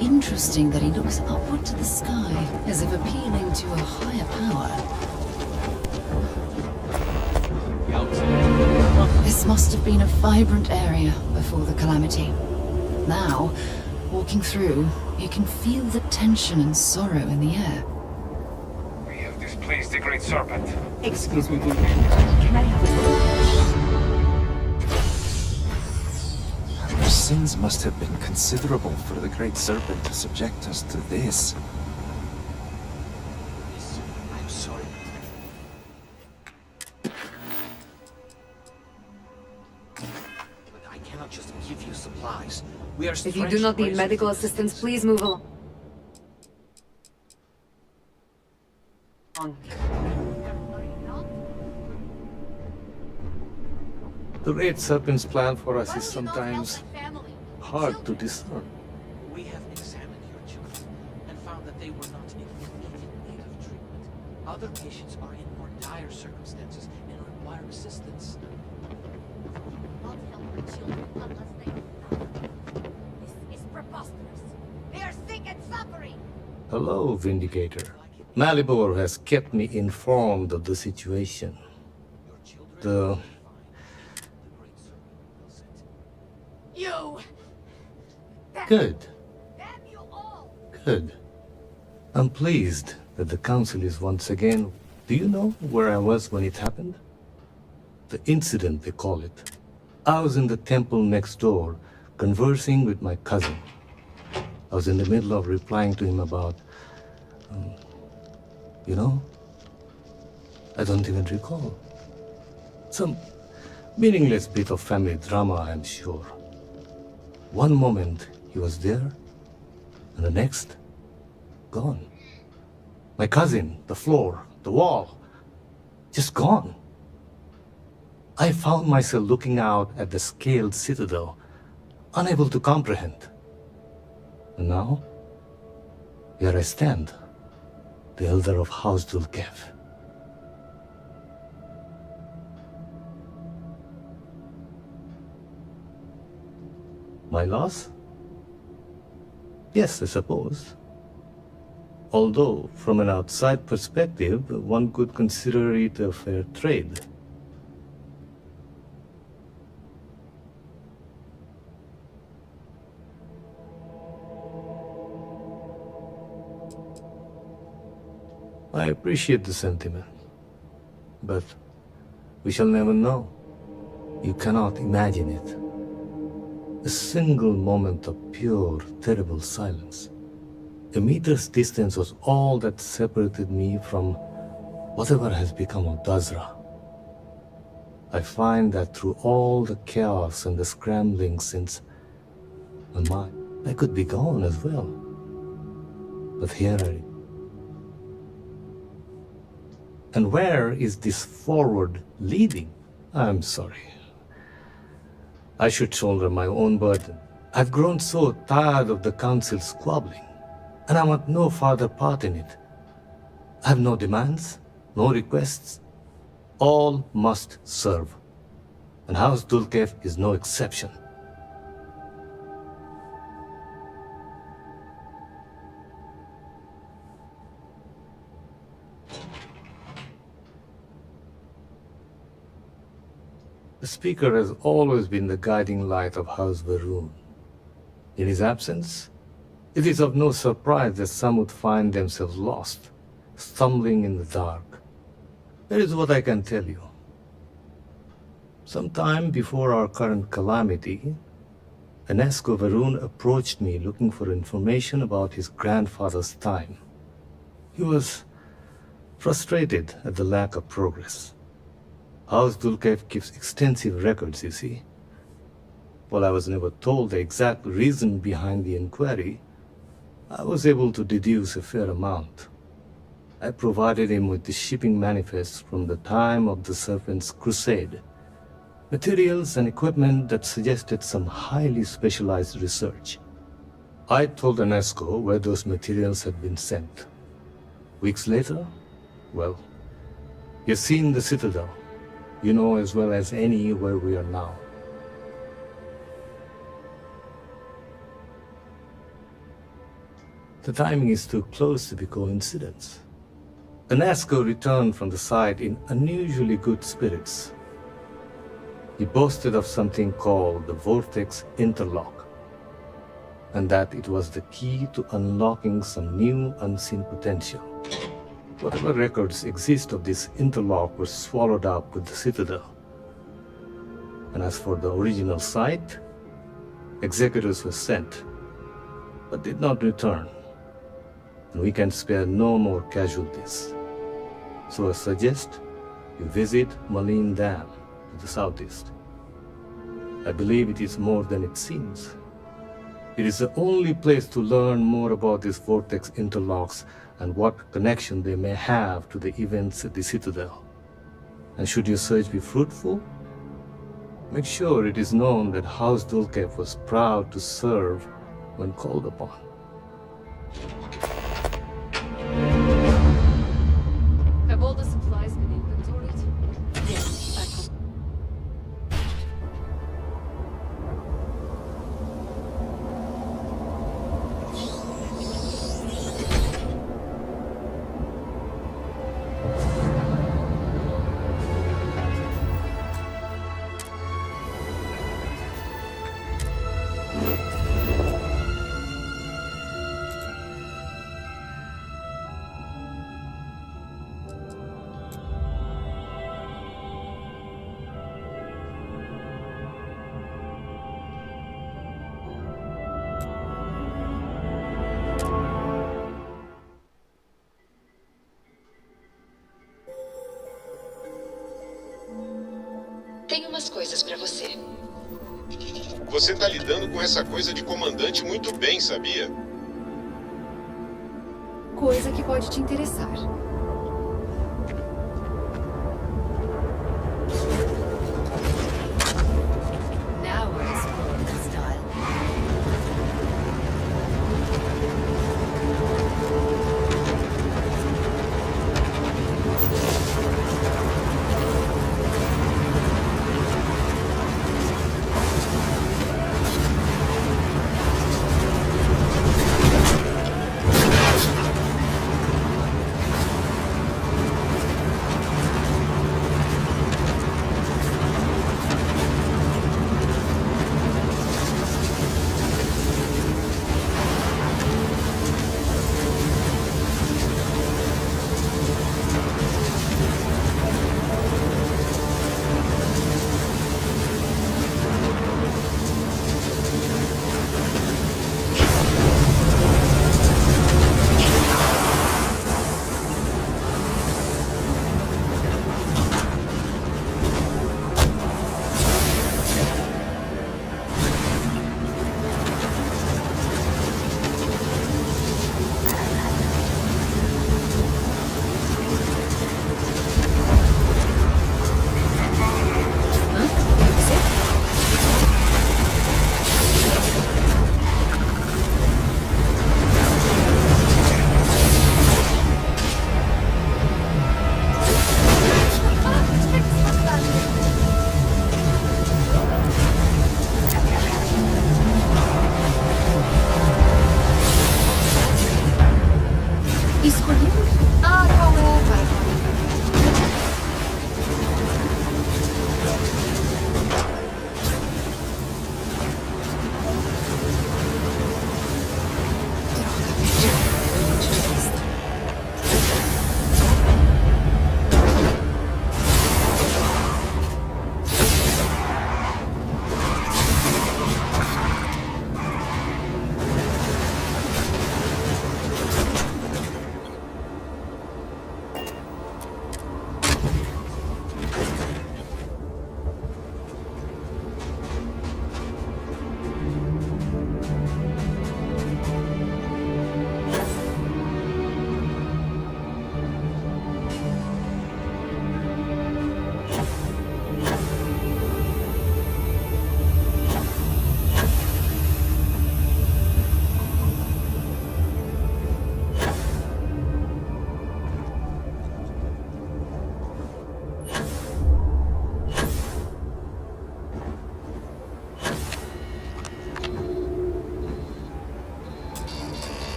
Speaker 13: Interesting that he looks upward to the sky, as if appealing to a higher power. This must have been a vibrant area before the calamity. Now, walking through, you can feel the tension and sorrow in the air.
Speaker 12: We have displaced the Great Serpent.
Speaker 4: Excuse me, can I have a
Speaker 18: Our sins must have been considerable for the Great Serpent to subject us to this.
Speaker 9: I'm sorry.
Speaker 20: But I cannot just give you supplies. We are
Speaker 4: If you do not need medical assistance, please move along.
Speaker 21: The Red Serpent's plan for us is sometimes hard to discern.
Speaker 20: We have examined your children and found that they were not in immediate need of treatment. Other patients are in more dire circumstances and require assistance.
Speaker 7: Not help the children unless they are found. This is preposterous. They are sick and suffering.
Speaker 21: Hello, Vindicator. Malibor has kept me informed of the situation.
Speaker 7: You!
Speaker 21: Good. Good. I'm pleased that the Council is once again... Do you know where I was when it happened? The incident, they call it. I was in the temple next door, conversing with my cousin. I was in the middle of replying to him about... you know? I don't even recall. Some meaningless bit of family drama, I'm sure. One moment, he was there, and the next, gone. My cousin, the floor, the wall, just gone. I found myself looking out at the scaled citadel, unable to comprehend. And now, here I stand, the elder of House Dulkev. My loss? Yes, I suppose. Although, from an outside perspective, one could consider it a fair trade. I appreciate the sentiment, but we shall never know. You cannot imagine it. A single moment of pure, terrible silence. A meter's distance was all that separated me from whatever has become of Dazra. I find that through all the chaos and the scrambling since I could be gone as well. But here And where is this forward leading? I'm sorry. I should shoulder my own burden. I've grown so tired of the Council squabbling, and I want no further part in it. I have no demands, no requests. All must serve. And House Dulkev is no exception. The Speaker has always been the guiding light of House Varun. In his absence, it is of no surprise that some would find themselves lost, stumbling in the dark. That is what I can tell you. Sometime before our current calamity, Enesco Varun approached me looking for information about his grandfather's time. He was frustrated at the lack of progress. House Dulkev keeps extensive records, you see. While I was never told the exact reason behind the inquiry, I was able to deduce a fair amount. I provided him with the shipping manifests from the time of the Serpent's Crusade, materials and equipment that suggested some highly specialized research. I told Enesco where those materials had been sent. Weeks later, well, you've seen the Citadel. You know as well as any where we are now. The timing is too close to be coincidence. Enesco returned from the site in unusually good spirits. He boasted of something called the Vortex Interlock, and that it was the key to unlocking some new unseen potential. Whatever records exist of this interlock were swallowed up with the Citadel. And as for the original site, executors were sent, but did not return. And we can spare no more casualties. So I suggest you visit Malin Dam to the southeast. I believe it is more than it seems. It is the only place to learn more about these vortex interlocks and what connection they may have to the events at the Citadel. And should your search be fruitful, make sure it is known that House Dulkev was proud to serve when called upon.
Speaker 4: Have all the supplies been inventoried? Yes,
Speaker 8: Tenho umas coisas pra você.
Speaker 22: Você tá lidando com essa coisa de comandante muito bem, sabia?
Speaker 4: coisa que pode te interessar. Now we're exploring the style.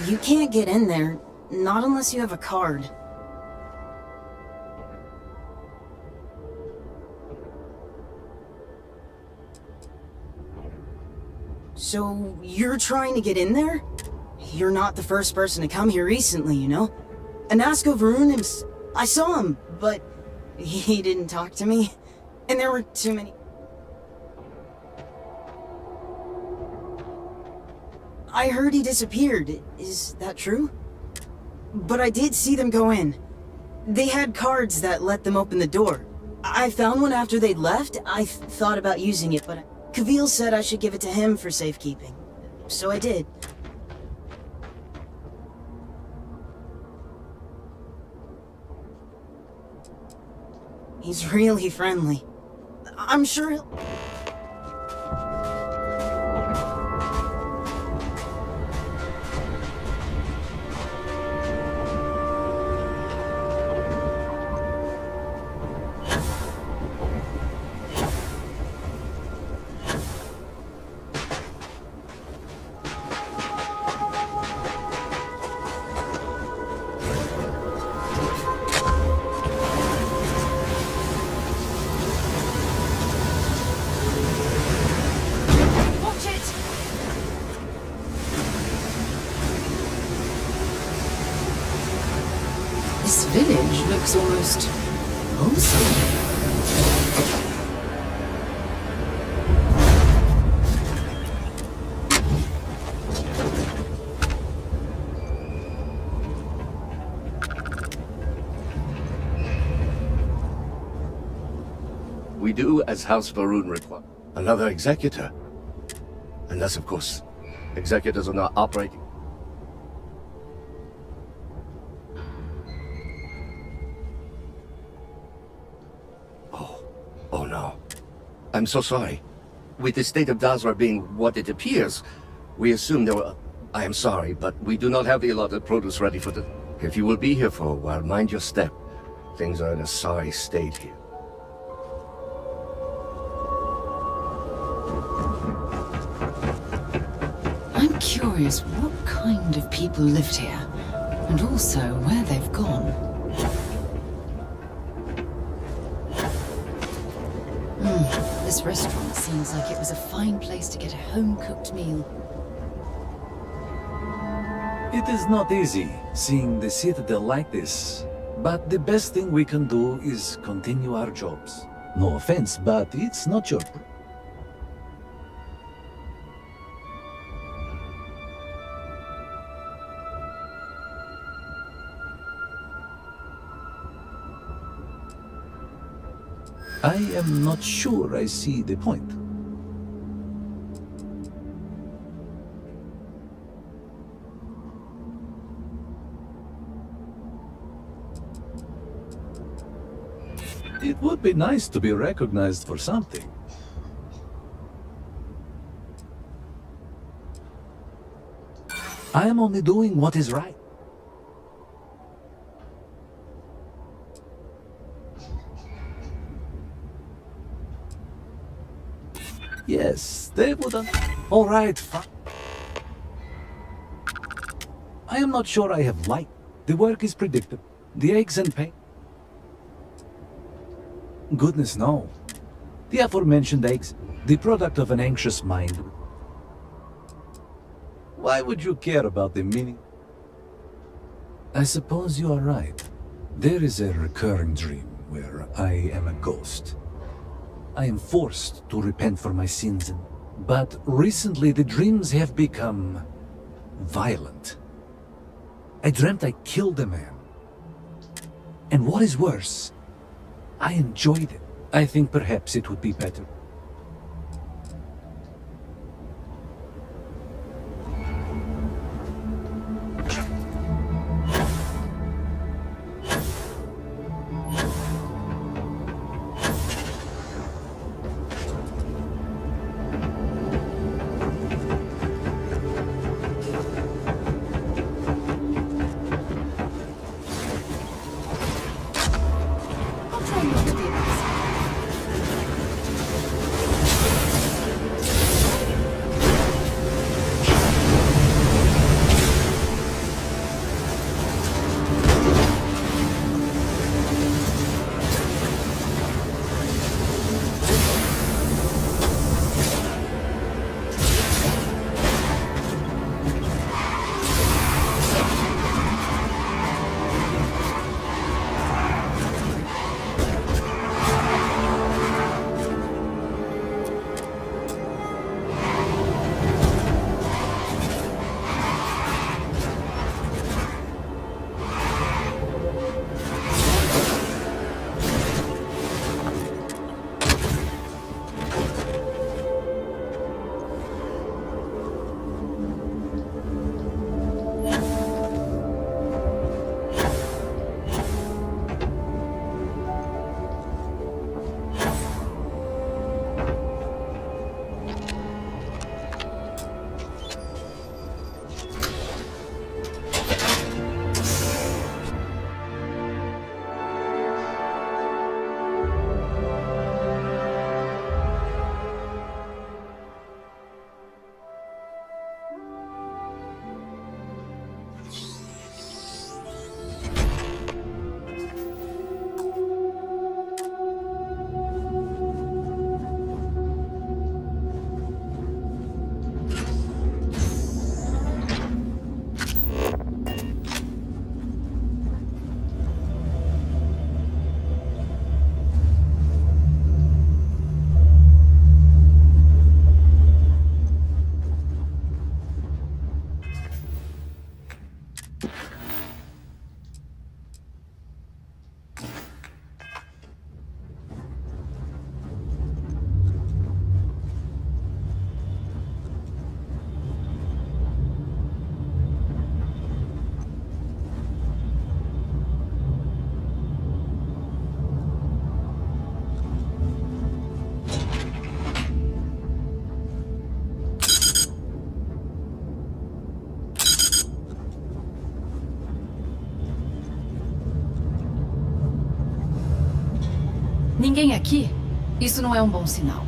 Speaker 2: You can't get in there, not unless you have a card. So, you're trying to get in there? You're not the first person to come here recently, you know? Anasko Varun I saw him, but he didn't talk to me. And there were too many... I heard he disappeared. Is that true? But I did see them go in. They had cards that let them open the door. I found one after they'd left. I thought about using it, but Kavil said I should give it to him for safekeeping. So I did. He's really friendly. I'm sure he'll...
Speaker 13: This village looks almost wholesome.
Speaker 21: We do as House Varun requires. Another executor. Unless, of course, executors are not operating. Oh no. I'm so sorry. With the state of Dazra being what it appears, we assume there were... I am sorry, but we do not have the allotted produce ready for the... If you will be here for a while, mind your step. Things are in a sorry state here.
Speaker 13: I'm curious what kind of people lived here, and also where they've gone. This restaurant seems like it was a fine place to get a home-cooked meal.
Speaker 8: It is not easy, seeing the Citadel like this. But the best thing we can do is continue our jobs. No offense, but it's not your... I am not sure I see the point. It would be nice to be recognized for something. I am only doing what is right. Yes, they wouldn't. All right, fine. I am not sure I have light. The work is predictable. The aches and pain. Goodness, no. The aforementioned aches, the product of an anxious mind. Why would you care about the meaning? I suppose you are right. There is a recurring dream where I am a ghost. I am forced to repent for my sins, but recently the dreams have become violent. I dreamt I killed a man. And what is worse, I enjoyed it. I think perhaps it would be better.
Speaker 13: Ninguém aqui? Isso não é um bom sinal.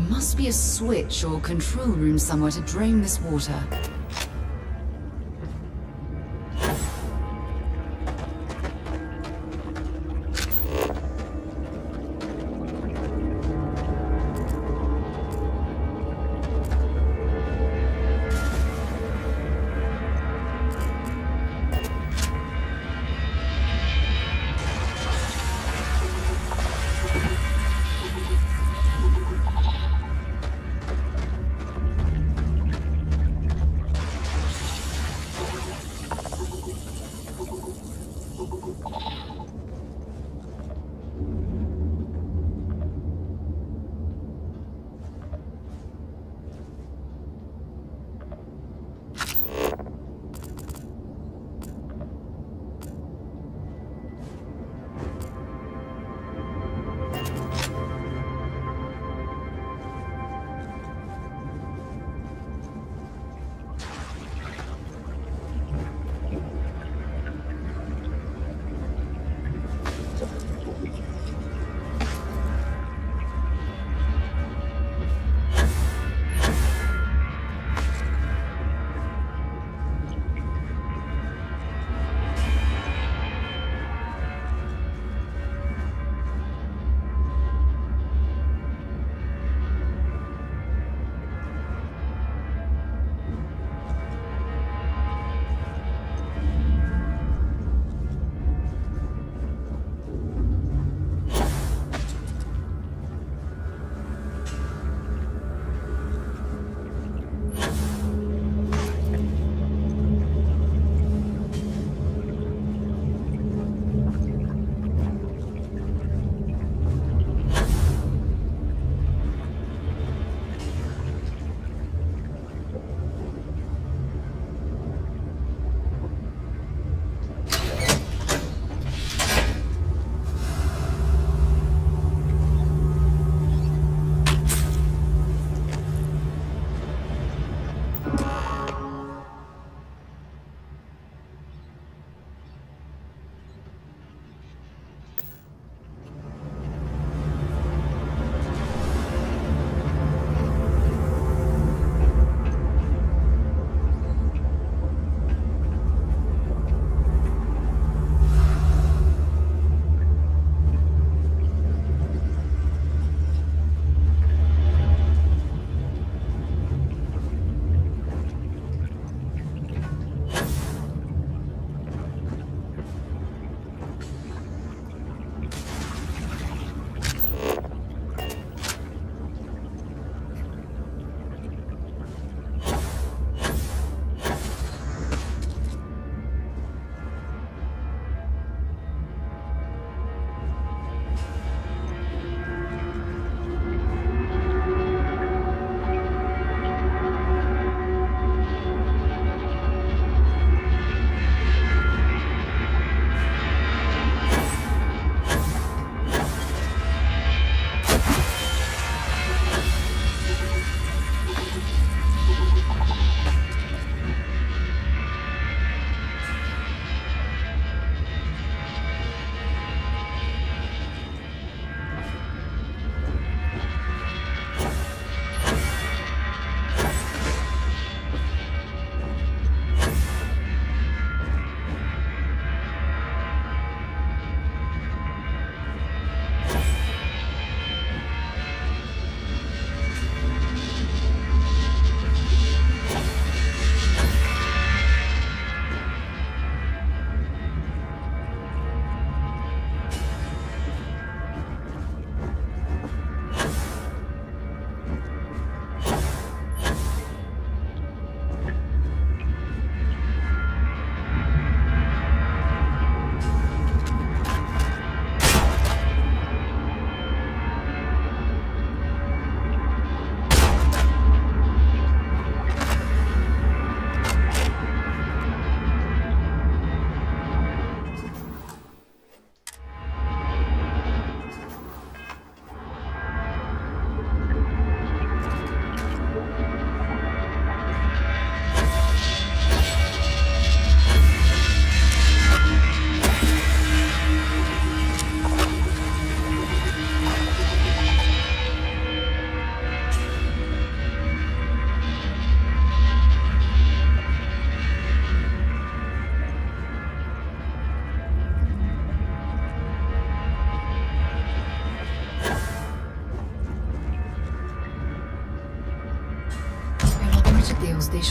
Speaker 13: Must be a switch or control room somewhere to drain this water.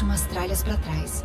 Speaker 4: deixa umas tralhas pra trás.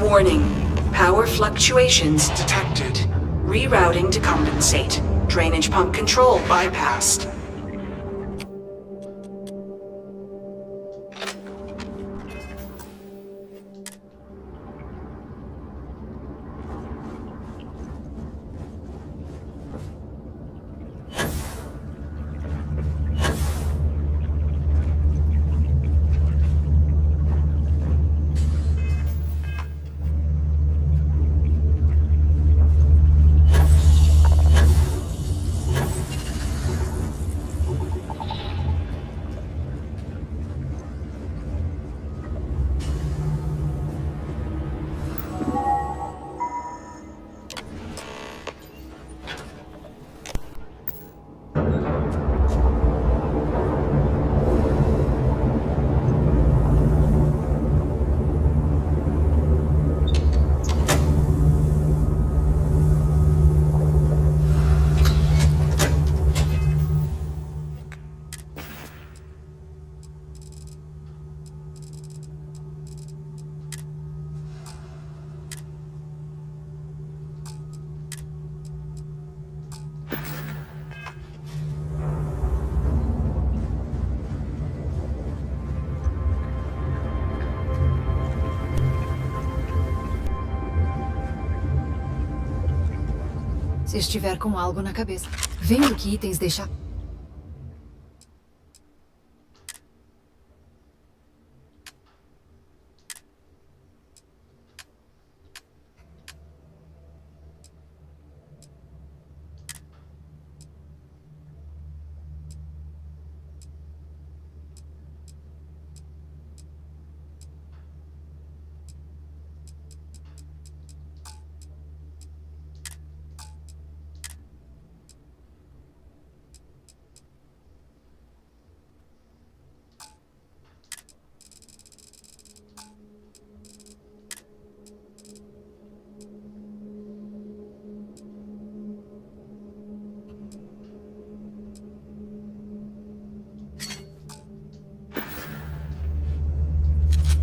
Speaker 14: Warning. Power fluctuations detected. Rerouting to compensate. Drainage pump control bypassed.
Speaker 4: Se estiver com algo na cabeça. Vendo que itens deixar...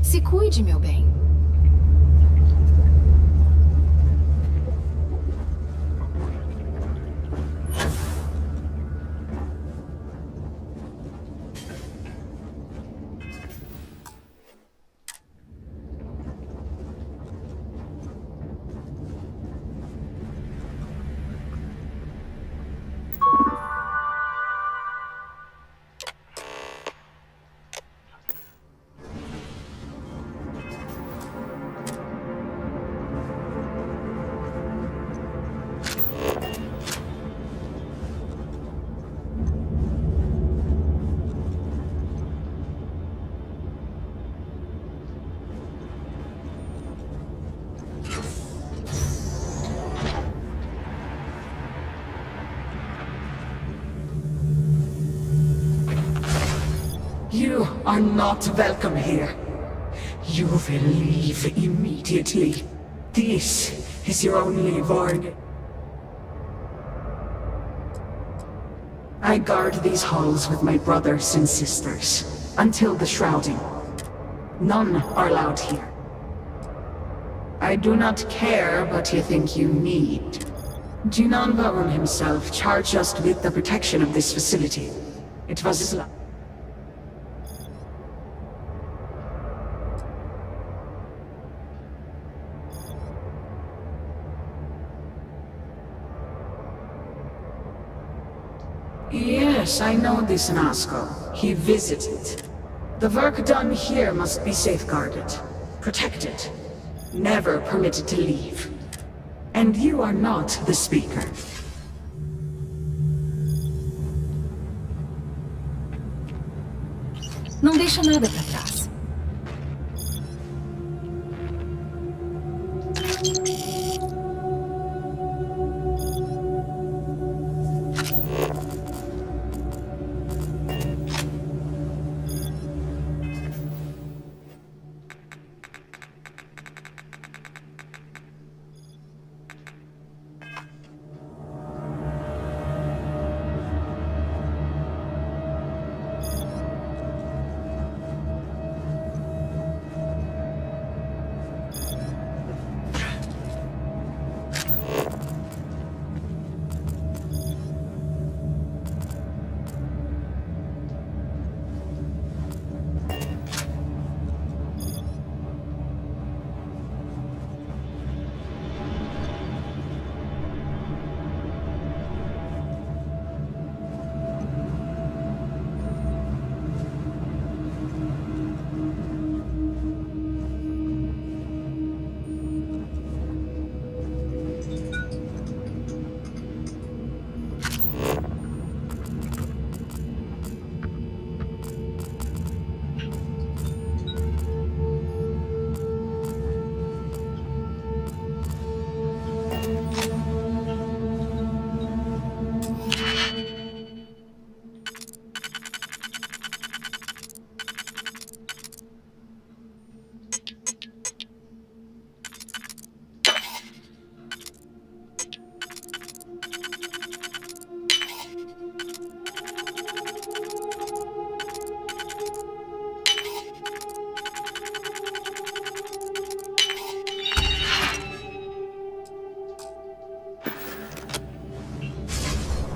Speaker 4: Se cuide, meu bem.
Speaker 15: You are not welcome here. You will leave immediately. This is your only warning. I guard these halls with my brothers and sisters until the shrouding. None are allowed here. I do not care what you think you need. Jinan Baron himself charged us with the protection of this facility. It was his life. Yes, I know this Nazco. He visited. The work done here must be safeguarded, protected, never permitted to leave. And you are not the speaker.
Speaker 13: Não deixa nada pra trás.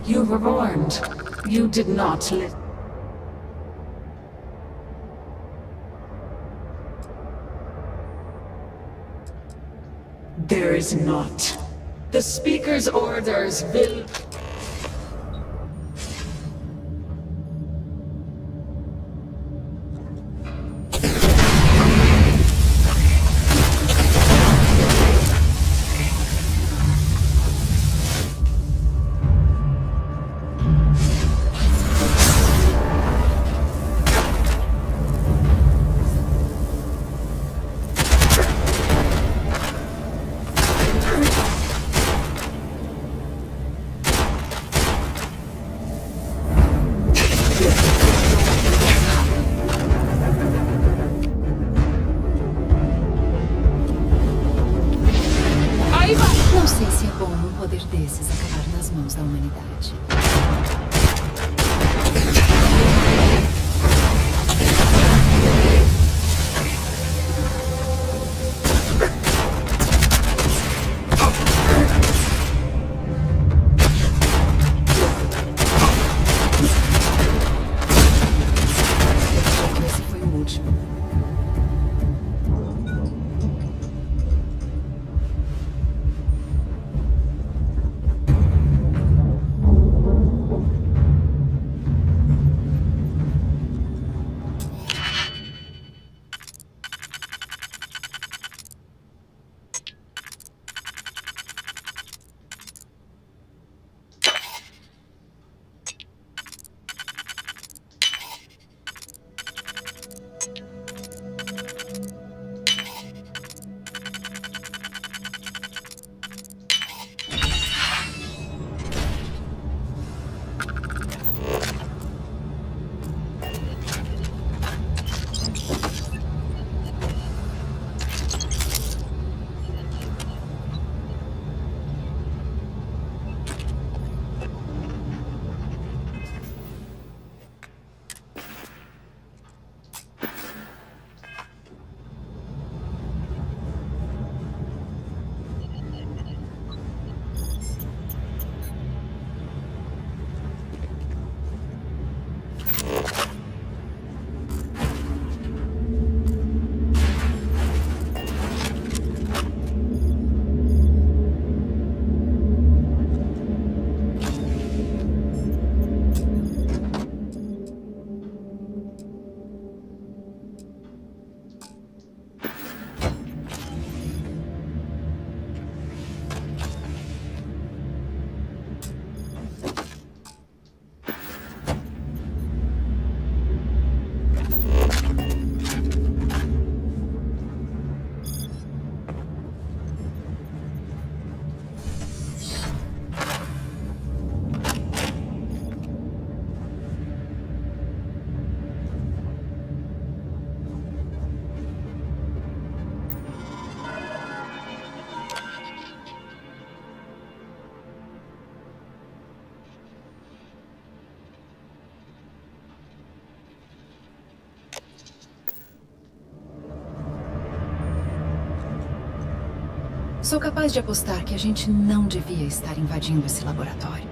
Speaker 15: You were warned. You did not listen. There is not. The Speaker's orders will...
Speaker 13: Sou capaz de apostar que a gente não devia estar invadindo esse laboratório.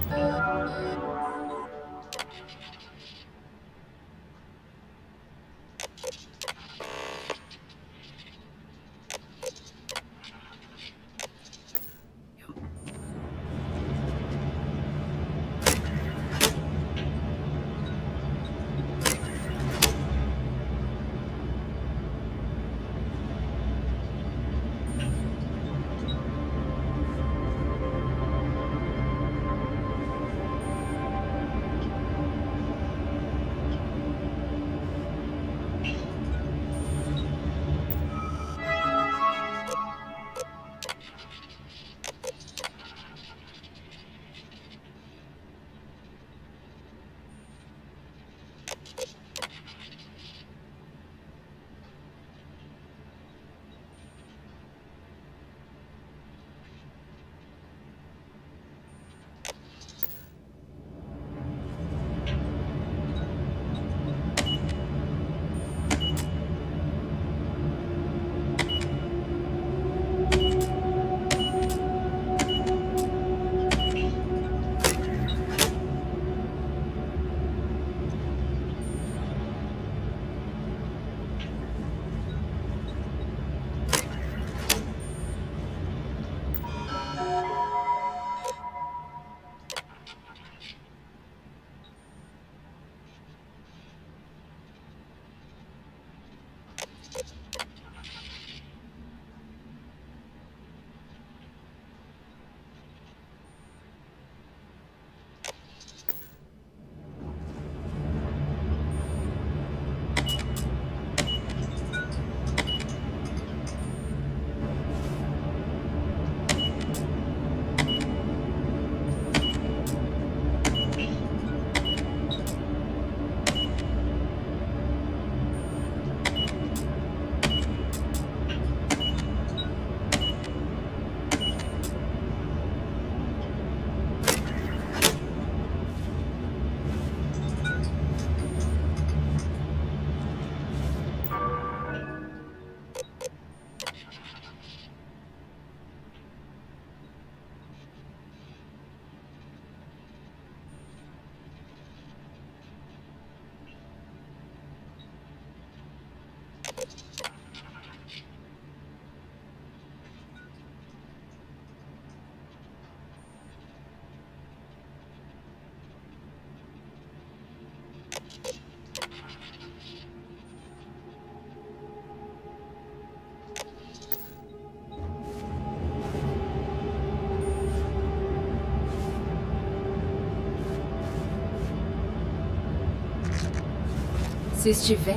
Speaker 13: Se estiver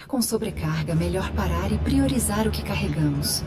Speaker 13: com sobrecarga, melhor parar e priorizar o que carregamos.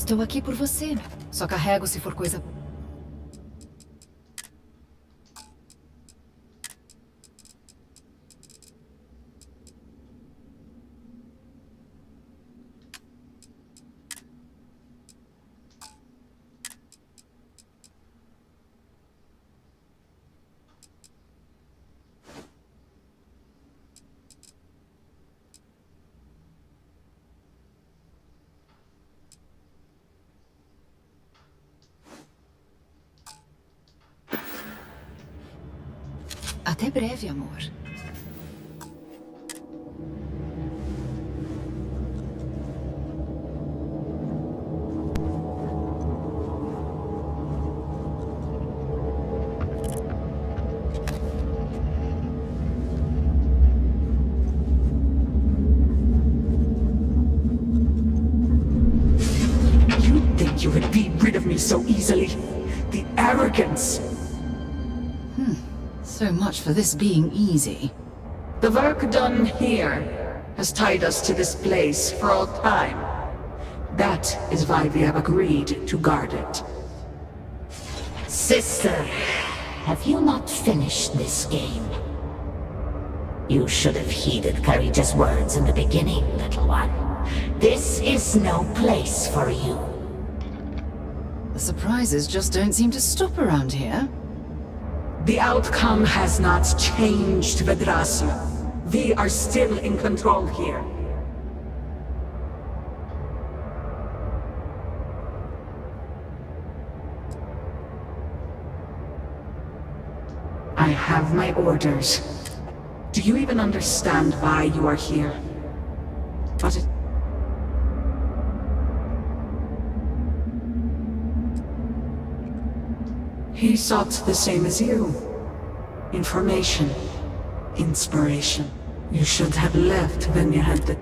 Speaker 13: Estou aqui por você. Só carrego se for coisa... Até breve, amor.
Speaker 15: You'd think you would be rid of me so easily. The arrogance!
Speaker 13: So much for this being easy.
Speaker 15: The work done here has tied us to this place for all time. That is why we have agreed to guard it.
Speaker 16: Sister, have you not finished this game? You should have heeded Courageous words in the beginning, little one. This is no place for you.
Speaker 13: The surprises just don't seem to stop around here.
Speaker 15: The outcome has not changed, Vedrasio. We are still in control here. I have my orders. Do you even understand why you are here? But it... He sought the same as you. Information. Inspiration. You should have left when you had the...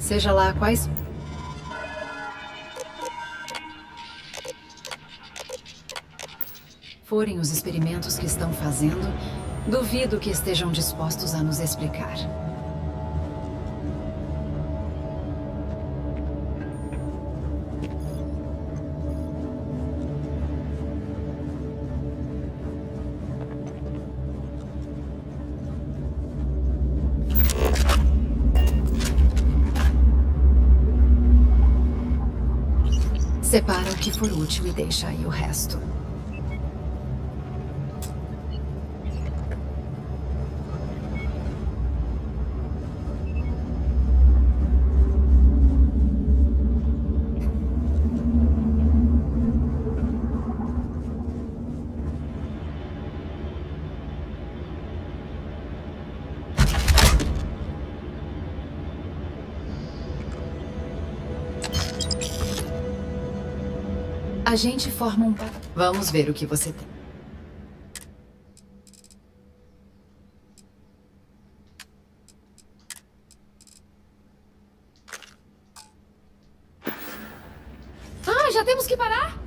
Speaker 13: Seja lá quais... forem os experimentos que estão fazendo, duvido que estejam dispostos a nos explicar. Separa o que for útil e deixa aí o resto. A gente forma um... Vamos ver o que você tem. Ah, já temos que parar?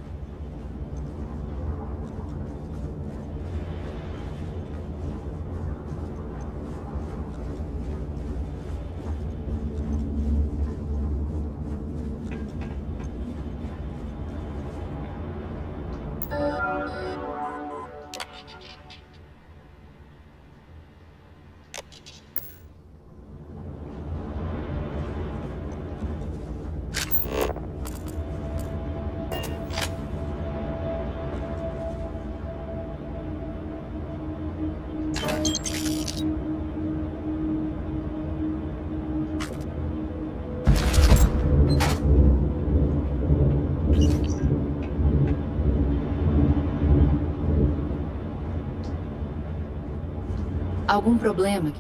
Speaker 13: Algum problema?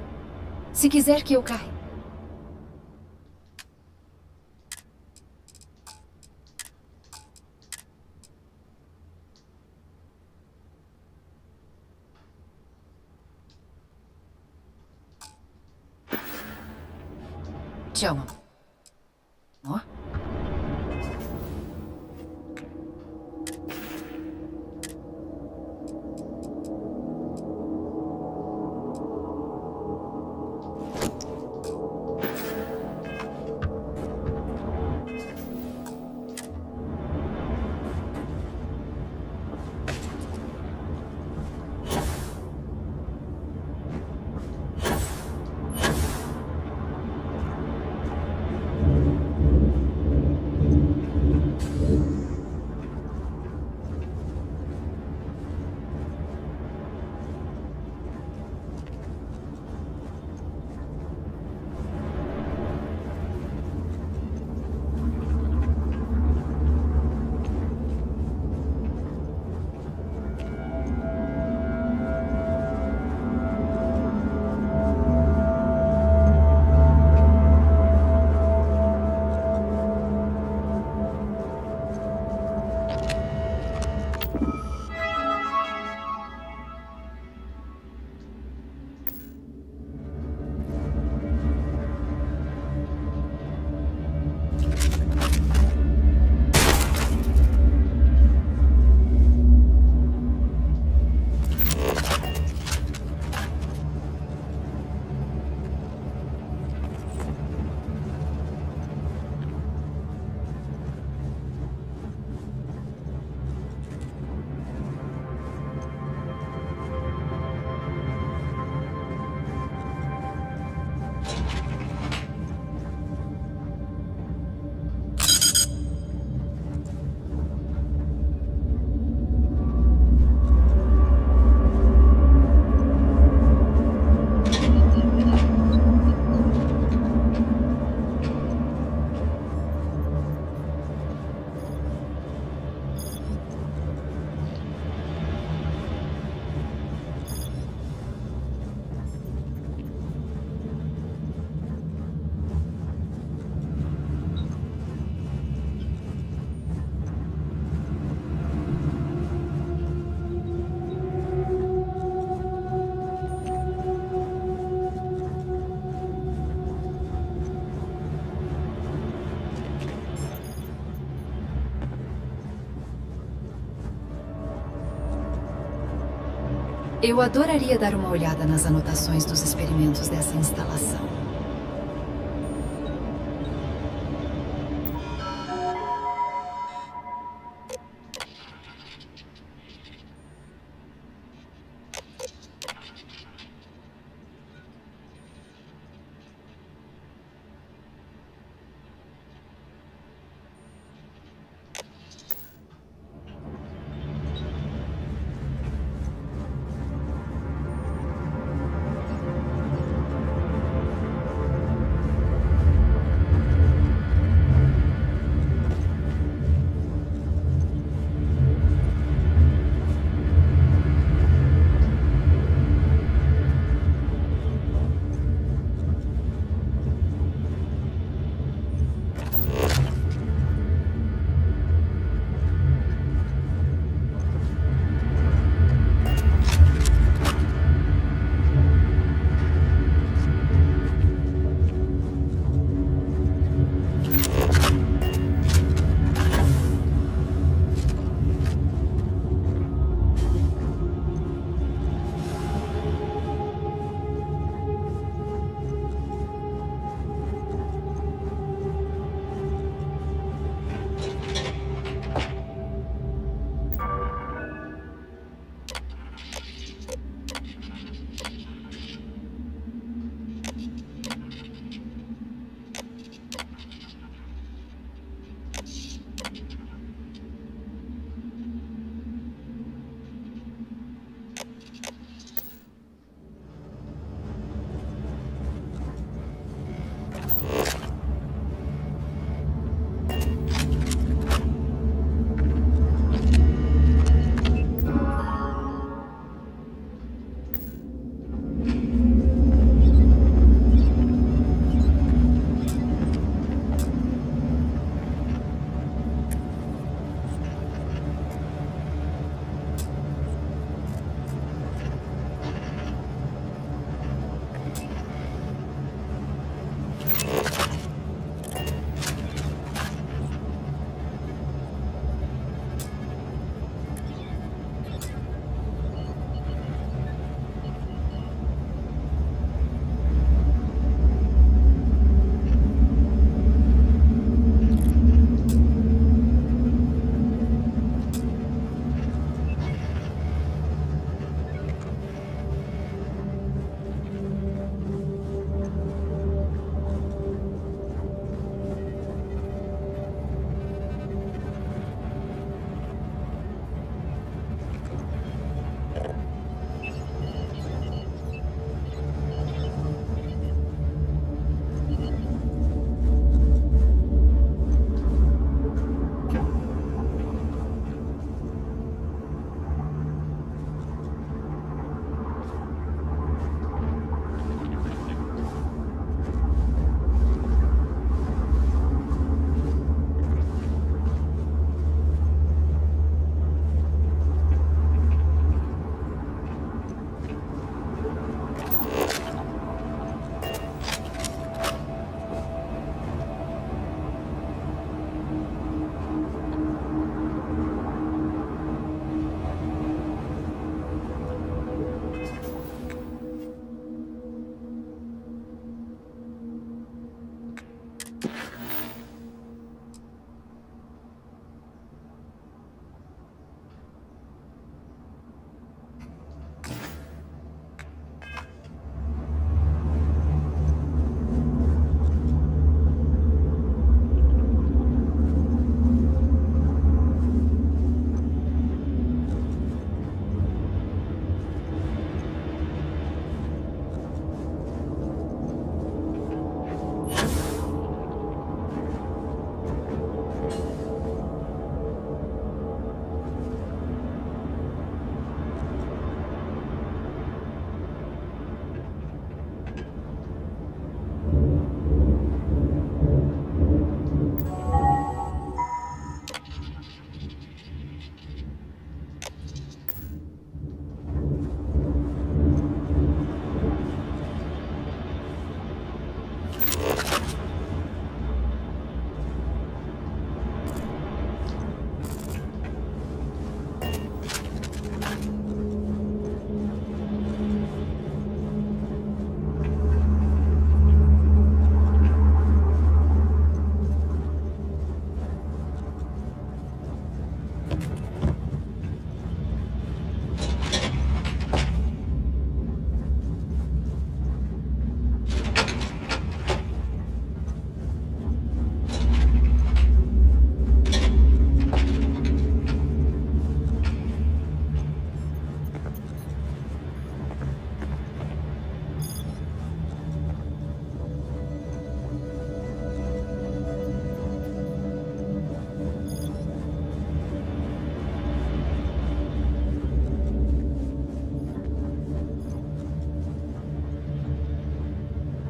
Speaker 13: Se quiser que eu carregue. Tchau, amor.
Speaker 4: Eu adoraria dar uma olhada nas anotações dos experimentos dessa instalação.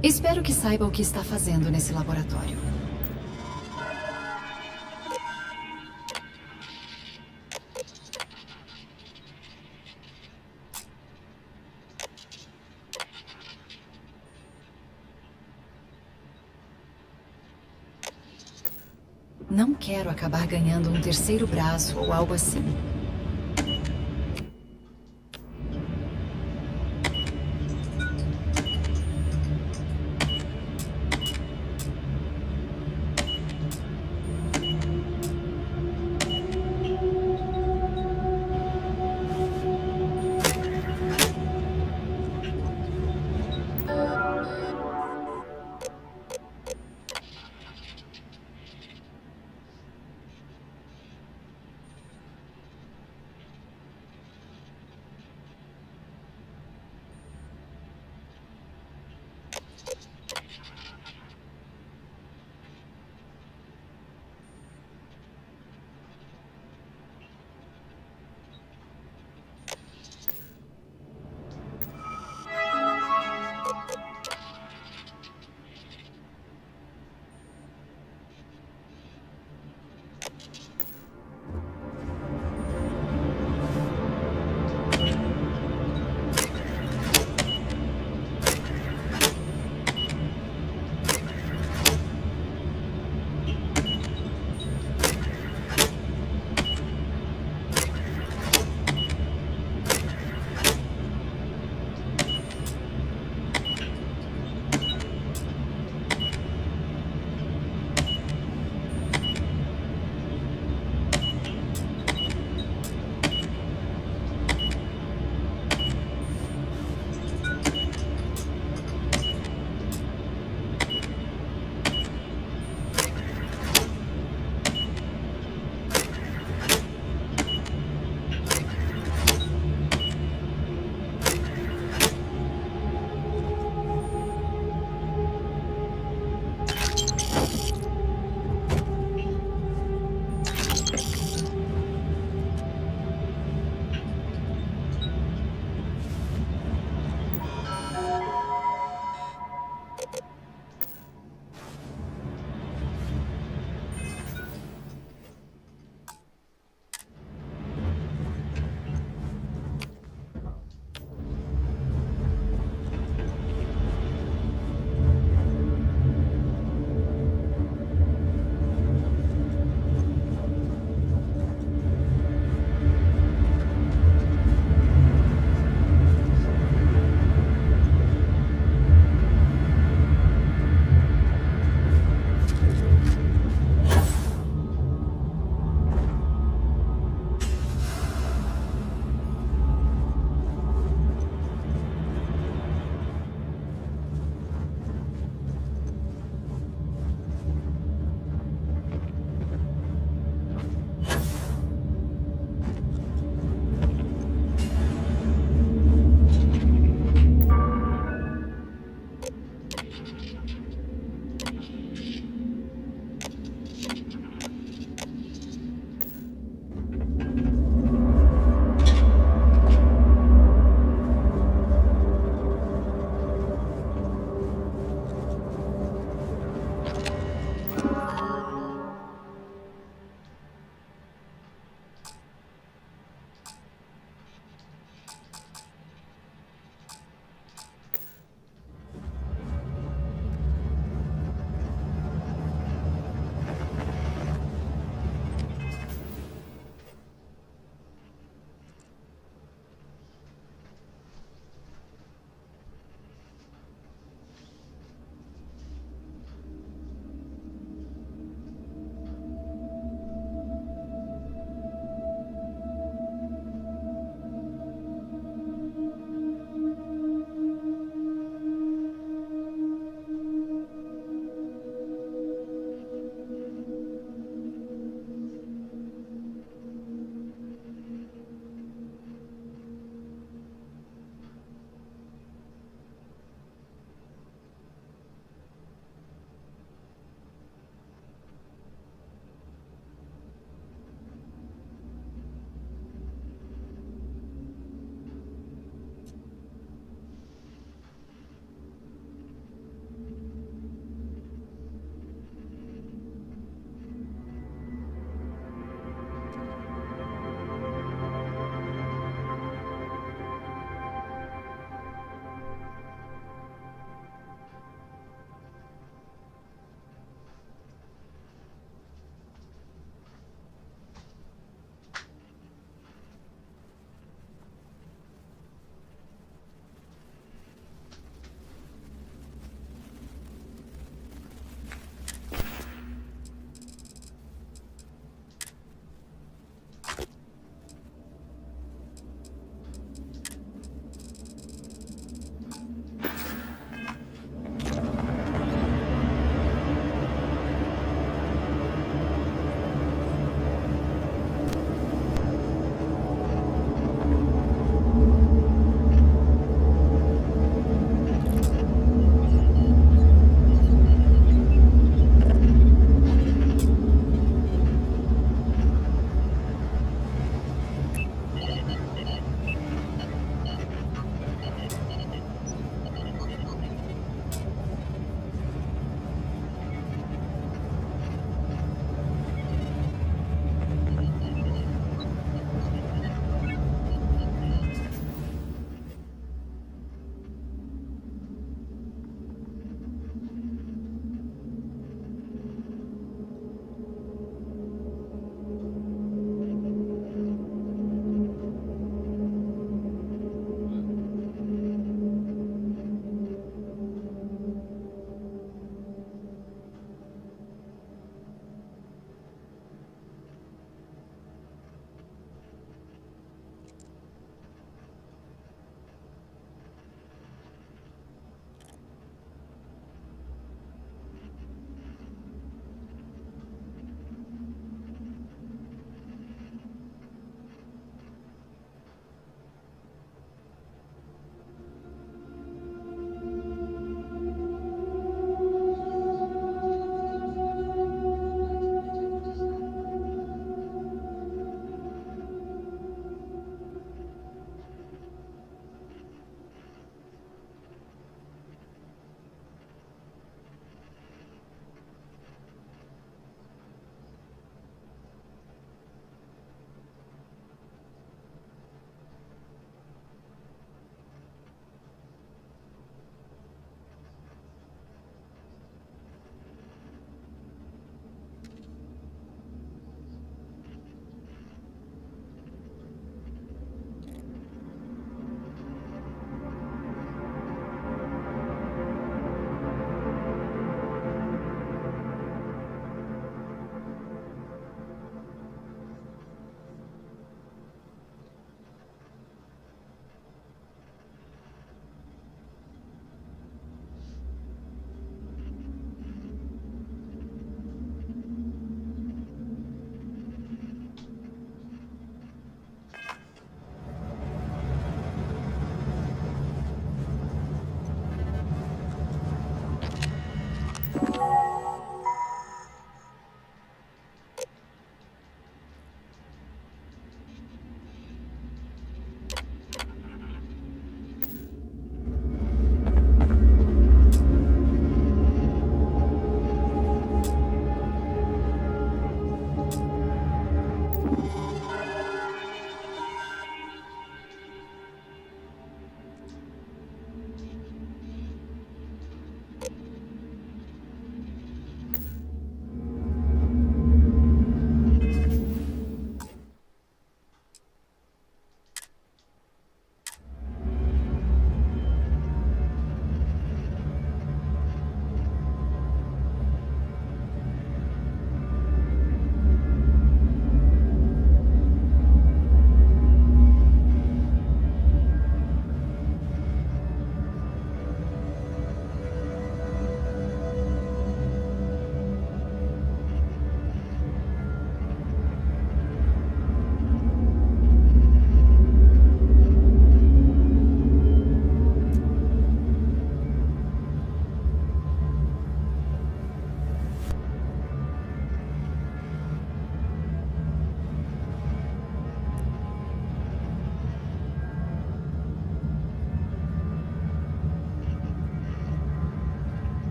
Speaker 13: Espero que saiba o que está fazendo nesse laboratório. Não quero acabar ganhando um terceiro braço ou algo assim.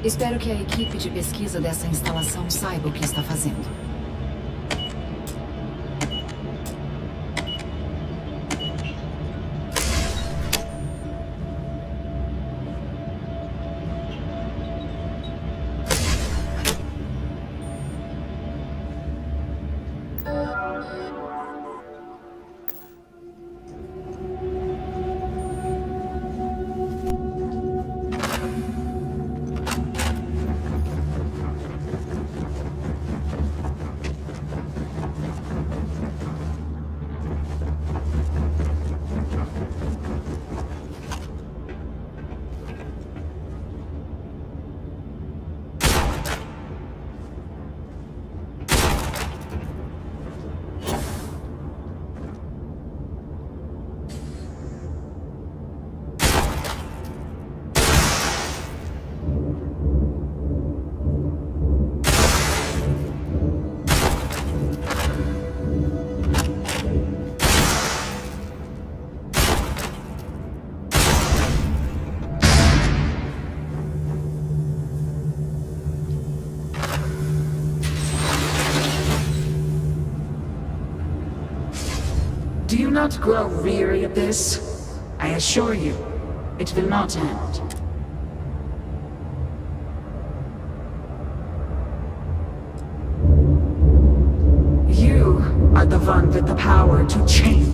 Speaker 13: Espero que a equipe de pesquisa dessa instalação saiba o que está fazendo.
Speaker 15: Do you not grow weary of this? I assure you, it will not end. You are the one with the power to change.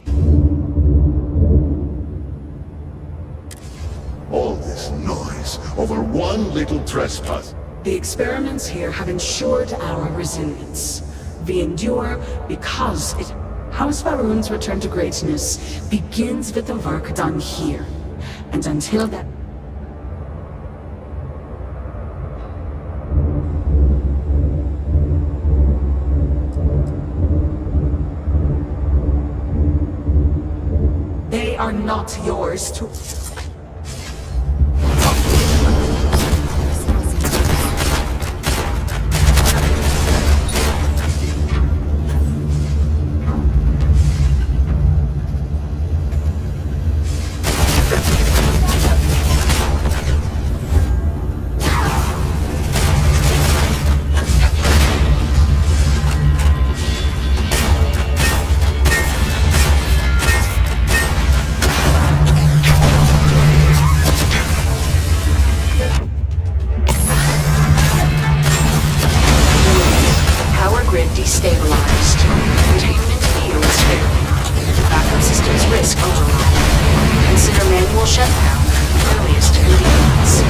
Speaker 6: All this noise over one little trespass.
Speaker 15: The experiments here have ensured our resilience. We endure because it... House Faroon's return to greatness begins with the work done here. And until that... They are not yours to...
Speaker 14: Destabilized. Containment fields failing. Backup systems risk override. Consider manual shutdown. Earliest convenience.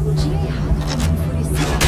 Speaker 4: tecnologia errata quando enfurecida.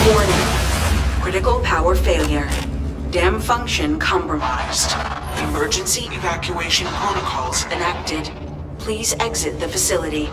Speaker 14: Warning. Critical power failure. Dam function compromised. Emergency evacuation protocols enacted. Please exit the facility.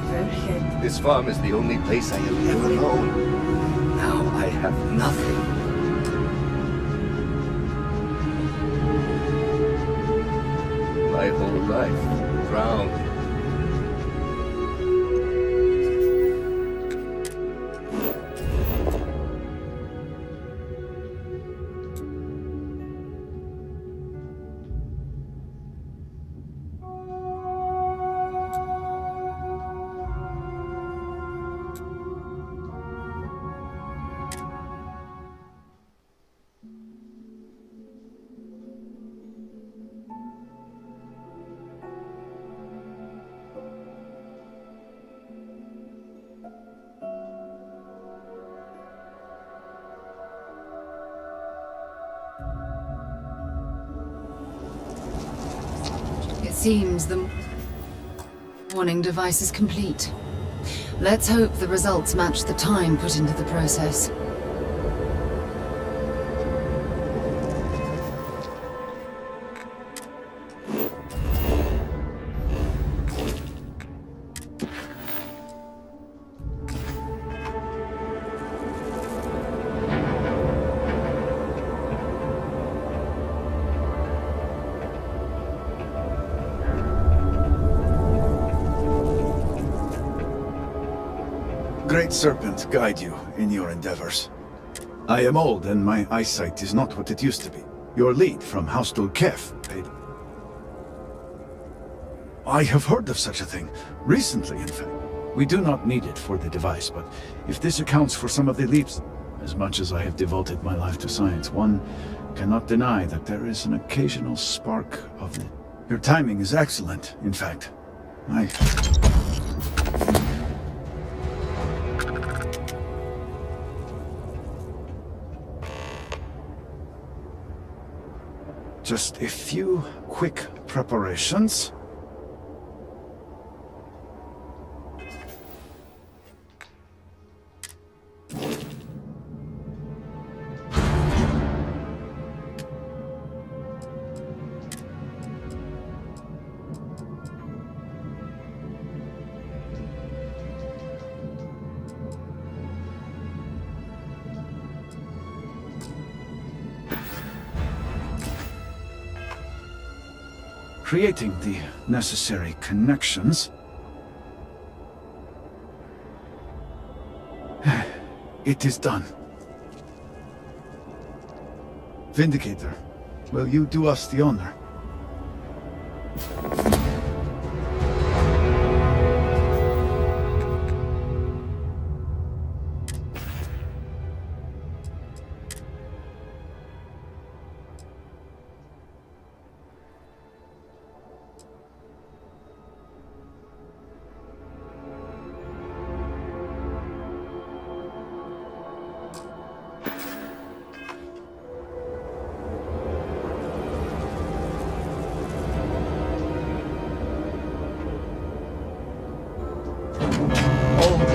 Speaker 7: never had.
Speaker 21: This farm is the only place I have ever known. Now I have nothing. My whole life drowned.
Speaker 13: It seems the warning device is complete. Let's hope the results match the time put into the process.
Speaker 3: Great Serpent guide you in your endeavors. I am old and my eyesight is not what it used to be. Your lead from Haustul Kef paid. I have heard of such a thing. Recently, in fact. We do not need it for the device, but if this accounts for some of the leaps, as much as I have devoted my life to science, one cannot deny that there is an occasional spark of it. Your timing is excellent, in fact. Just a few quick preparations. Creating the necessary connections. It is done. Vindicator, will you do us the honor?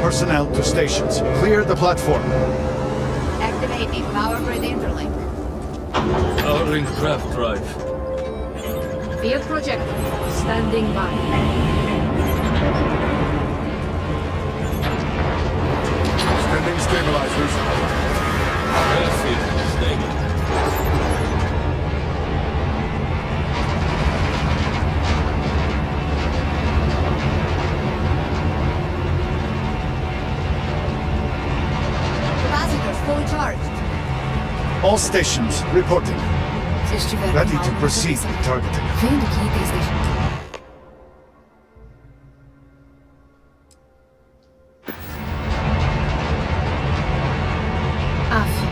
Speaker 3: Personnel to stations. Clear the platform.
Speaker 4: Activating power grid interlink.
Speaker 21: Powering craft drive.
Speaker 4: Field projector. Standing by.
Speaker 6: Extending stabilizers.
Speaker 21: Airfield stable.
Speaker 4: Fully charged.
Speaker 3: All stations reporting. Ready to proceed with targeting.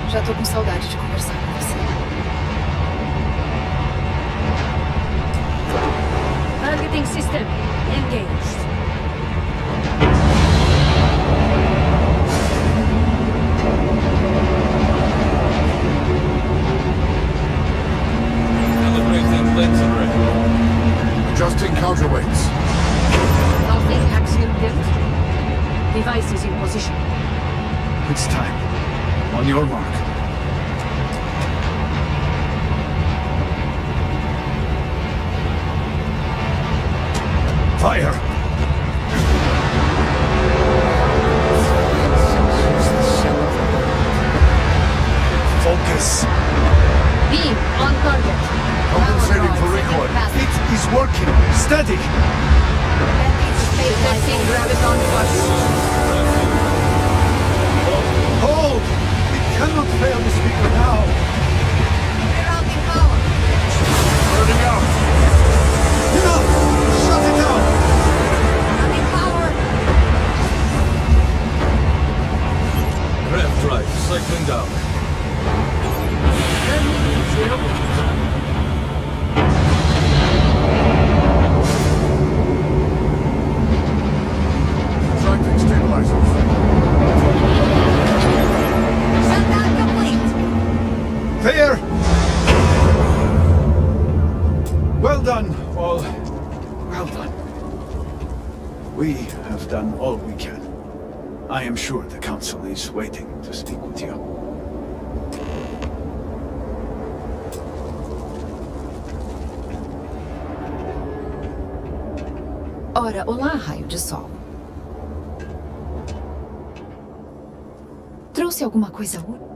Speaker 13: Já tô com saudade de conversar com você.
Speaker 7: Targeting system engaged.
Speaker 6: Adjusting counterweights.
Speaker 7: Logging axial tilt. Device is in position.
Speaker 3: It's time. On your mark. Fire!
Speaker 4: Beam on target.
Speaker 3: Compensating for recoil. It is working. Steady.
Speaker 4: Detecting graviton force.
Speaker 3: Hold! We cannot fail the speaker now.
Speaker 4: Rerouting power.
Speaker 3: Burning out. Enough! Shut it down!
Speaker 4: Running power.
Speaker 8: Rev drive, cycling down.
Speaker 3: Tracking stabilizers.
Speaker 4: Shutdown complete.
Speaker 3: Clear! Well done, all. Well done. We have done all we can. I am sure the Council is waiting to speak with you.
Speaker 13: Ora, olá, raio de sol. Trouxe alguma coisa útil?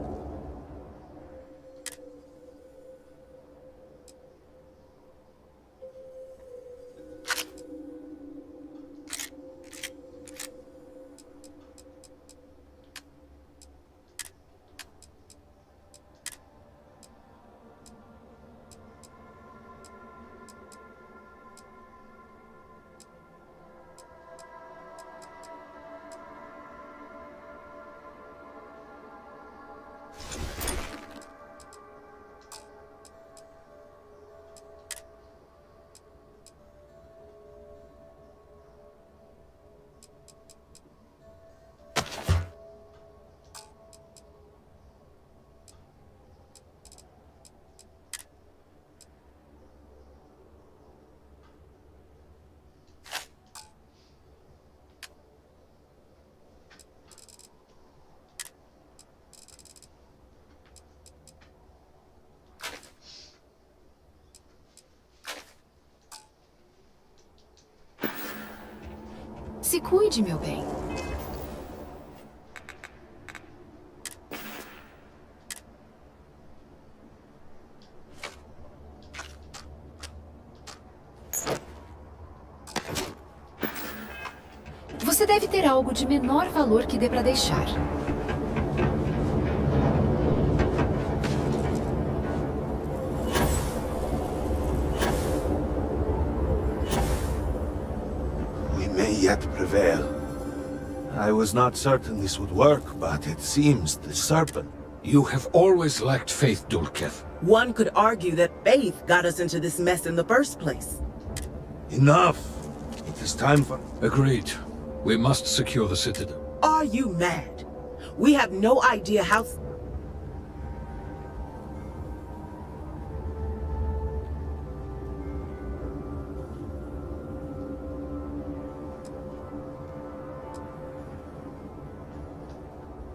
Speaker 13: Se cuide, meu bem. Você deve ter algo de menor valor que dê para deixar.
Speaker 11: Yet prevail. I was not certain this would work, but it seems the serpent...
Speaker 17: You have always lacked faith, Dulketh.
Speaker 23: One could argue that faith got us into this mess in the first place.
Speaker 11: Enough! It is time for...
Speaker 17: Agreed. We must secure the Citadel.
Speaker 23: Are you mad? We have no idea how...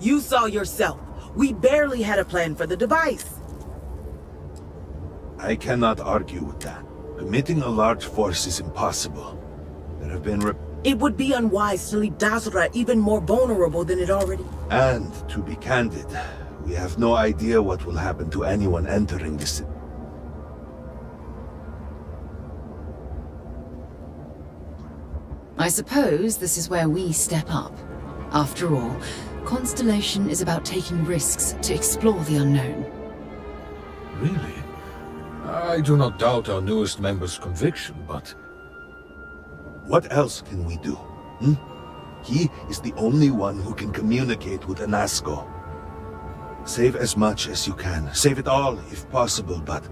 Speaker 23: You saw yourself. We barely had a plan for the device.
Speaker 11: I cannot argue with that. Committing a large force is impossible. There have been
Speaker 23: It would be unwise to leave Dazra even more vulnerable than it already...
Speaker 11: And, to be candid, we have no idea what will happen to anyone entering the city.
Speaker 13: I suppose this is where we step up. After all, Constellation is about taking risks to explore the unknown.
Speaker 17: Really? I do not doubt our newest member's conviction, but...
Speaker 11: What else can we do? Hmm? He is the only one who can communicate with Anasco. Save as much as you can. Save it all, if possible, but...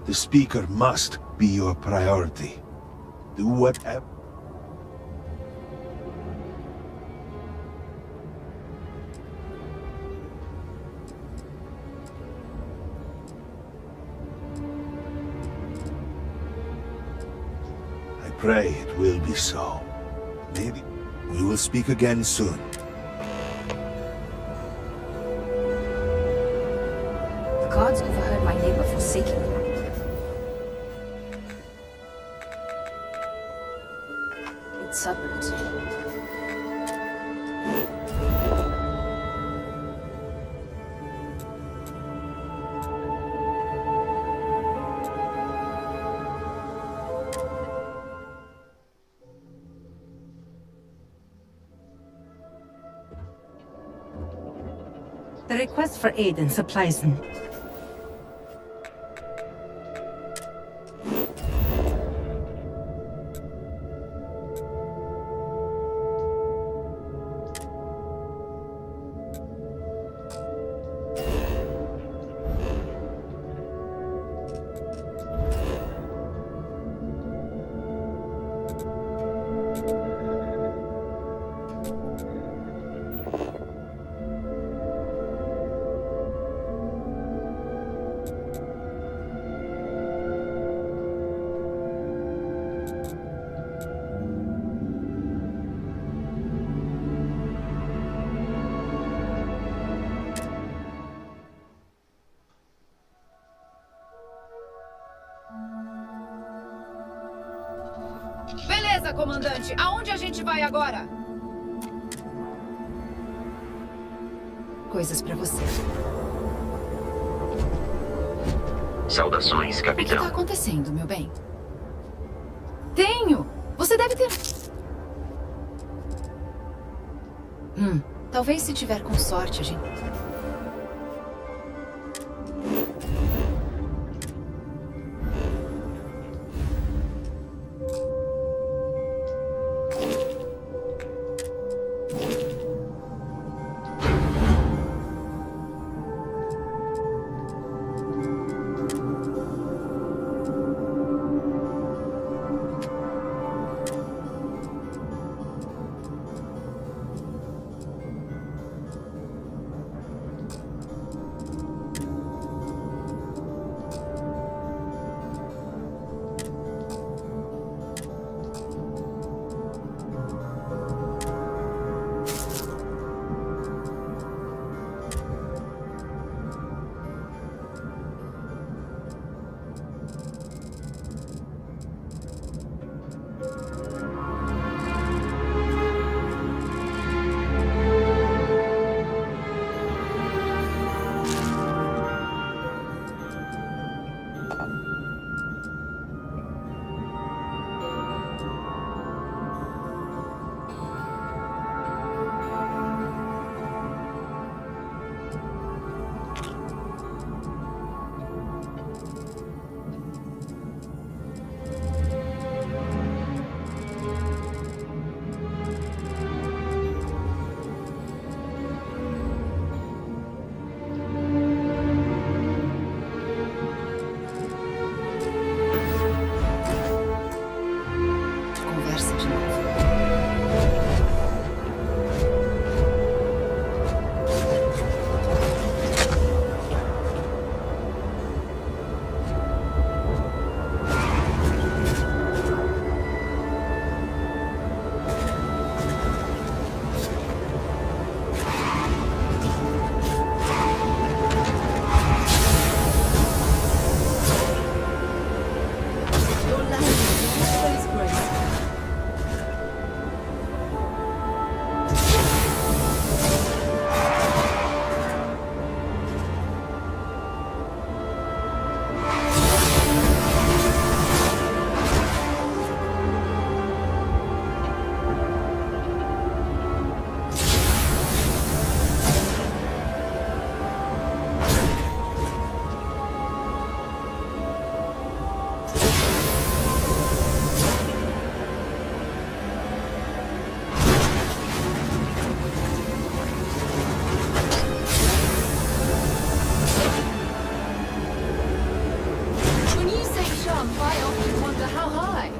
Speaker 11: the Speaker must be your priority. Do whatever... Pray it will be so. Maybe we will speak again soon.
Speaker 4: The gods overheard my neighbor forsaking me. It's separate.
Speaker 5: The request for aid and supplies.
Speaker 4: Beleza, comandante. Aonde a gente vai agora? Coisas pra você.
Speaker 10: Saudações,
Speaker 4: O que
Speaker 10: capitão.
Speaker 4: tá acontecendo, meu bem? Tenho! Você deve ter... Talvez se tiver com sorte, a gente... Conversa de novo. When you say jump, I often wonder how high.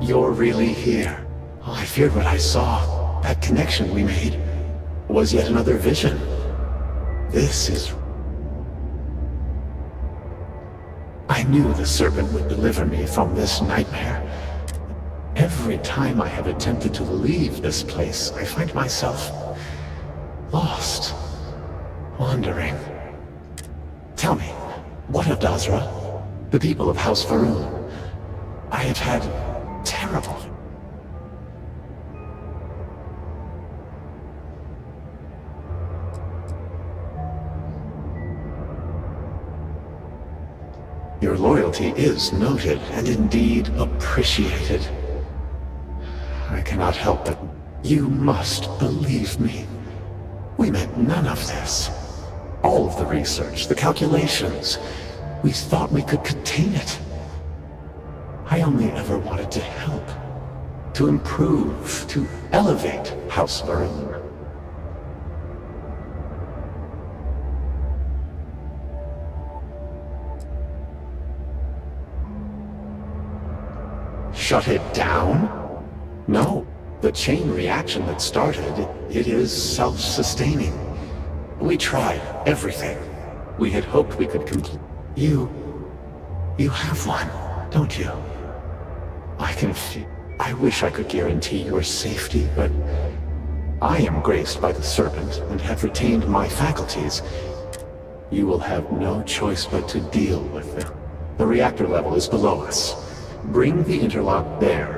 Speaker 1: you're really here. Oh, I feared what I saw. That connection we made was yet another vision. This is... I knew the serpent would deliver me from this nightmare. Every time I have attempted to leave this place, I find myself lost, wandering. Tell me, what of Dazra? The people of House Varun? I have had terrible... Your loyalty is noted and indeed appreciated. I cannot help but... You must believe me. We meant none of this. All of the research, the calculations, we thought we could contain it. I only ever wanted to help, to improve, to elevate House Varun. Shut it down? No. The chain reaction that started, it is self-sustaining. We tried everything. We had hoped we could complete... You have one, don't you? I can feel... I wish I could guarantee your safety, but... I am graced by the Serpent and have retained my faculties. You will have no choice but to deal with them. The reactor level is below us. Bring the interlock there.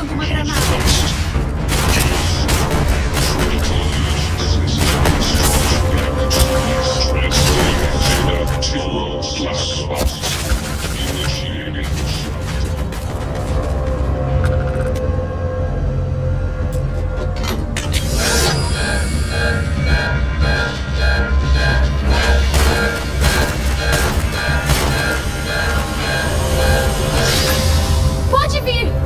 Speaker 7: lançando uma granada. Pode vir!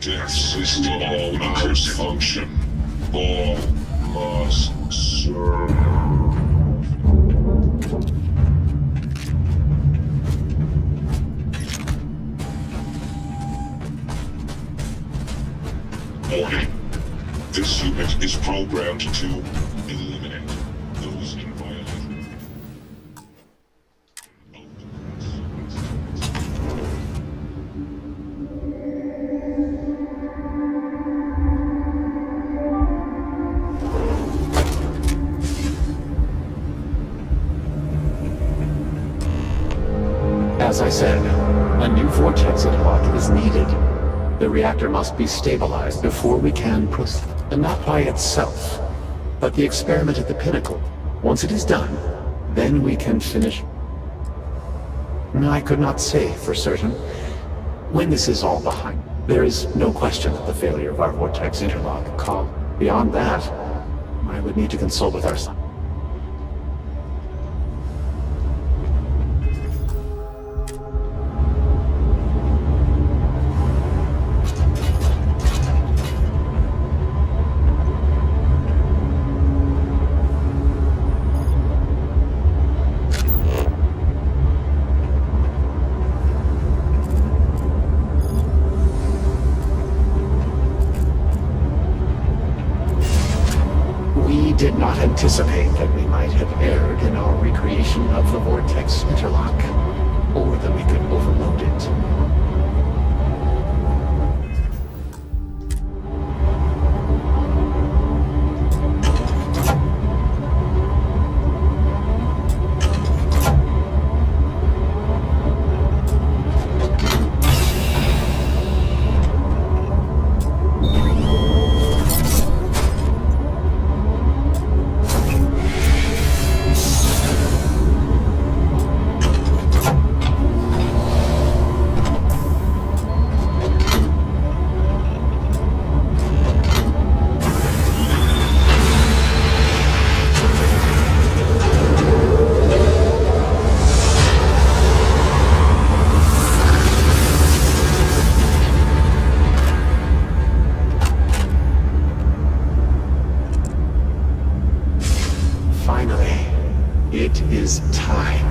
Speaker 6: Death system must function. All must serve.
Speaker 22: Warning. This unit is programmed to eliminate those in violation.
Speaker 1: As I said, a new vortex interlock is needed. The reactor must be stabilized before we can proceed. And not by itself, but the experiment at the pinnacle. Once it is done, then we can finish. I could not say for certain. When this is all behind, there is no question of the failure of our vortex interlock call. Beyond that, I would need to consult with our son. Did not anticipate that we might have erred in our recreation of the vortex interlock, or that we could overload it. It is time.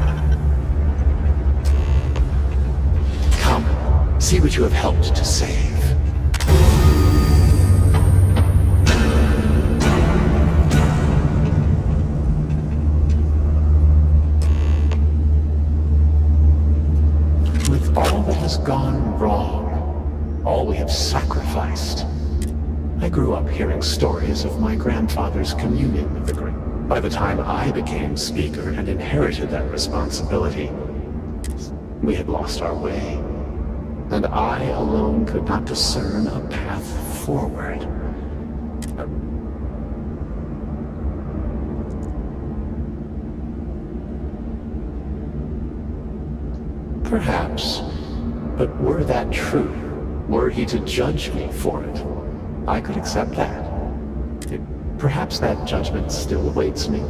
Speaker 1: Come, see what you have helped to save. With all that has gone wrong, all we have sacrificed, I grew up hearing stories of my grandfather's communion with the great. By the time I became speaker and inherited that responsibility, we had lost our way, and I alone could not discern a path forward. Perhaps, but were that true, were he to judge me for it, I could accept that. Perhaps that judgment still awaits me,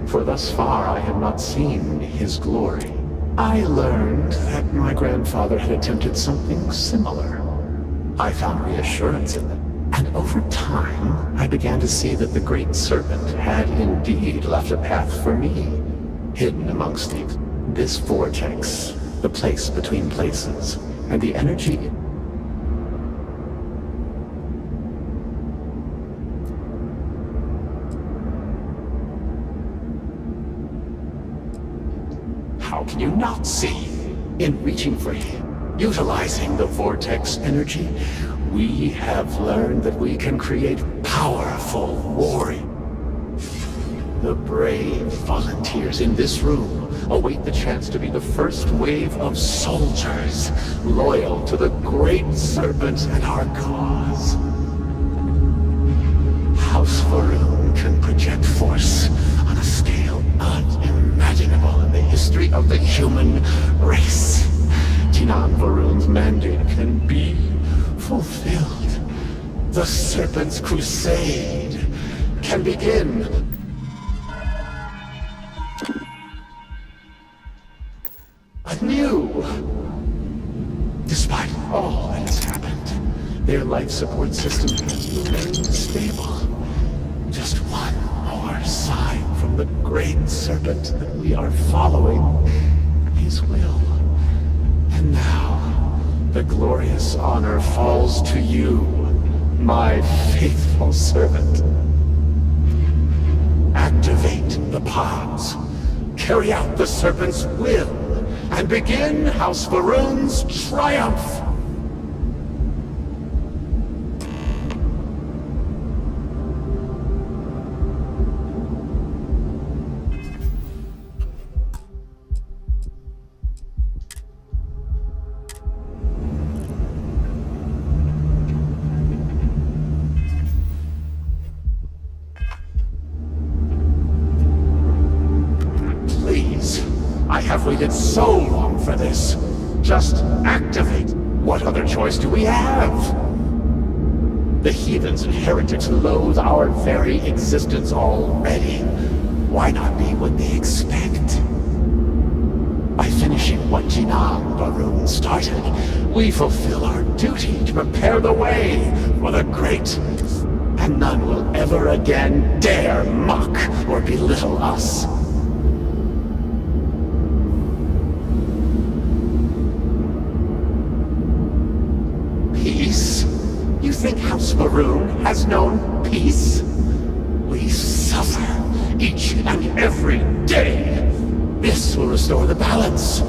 Speaker 1: for thus far I have not seen his glory. I learned that my grandfather had attempted something similar. I found reassurance in them, and over time I began to see that the Great Serpent had indeed left a path for me, hidden amongst this vortex, the place between places, and the energy. How can you not see? In reaching for him, utilizing the vortex energy, we have learned that we can create powerful warriors. The brave volunteers in this room await the chance to be the first wave of soldiers loyal to the Great Serpent and our cause. House Varun can project force on a scale unimaginable in the history of the human race. Tinan Varun's mandate can be fulfilled. The Serpent's crusade can begin. Anew. Despite all that has happened, their life support system has remained stable. Just one more sign from the Great Serpent that we are following his will. And now, the glorious honor falls to you, My faithful servant. Activate the pods. Carry out the Serpent's will. And begin House Varun's triumph! I have waited so long for this. Just activate. What other choice do we have? The heathens and heretics loathe our very existence already. Why not be what they expect? By finishing what Jinan Varun started, we fulfill our duty to prepare the way for the great. And none will ever again dare mock or belittle us. Peace? You think House Varun has known peace? We suffer each and every day. This will restore the balance.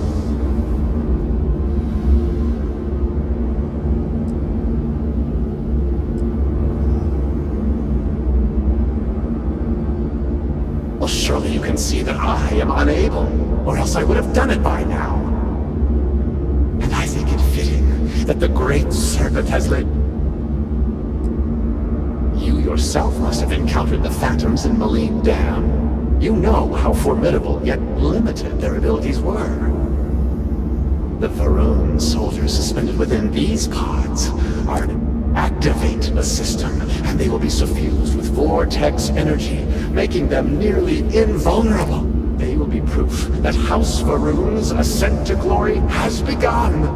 Speaker 1: Well, surely you can see that I am unable, or else I would have done it by now. And I think it fitting that the Great Serpent has led... You yourself must have encountered the Phantoms in Maleen Dam. You know how formidable, yet limited their abilities were. The Varun soldiers suspended within these pods are... Activate the system, and they will be suffused with vortex energy, making them nearly invulnerable. They will be proof that House Varun's ascent to glory has begun.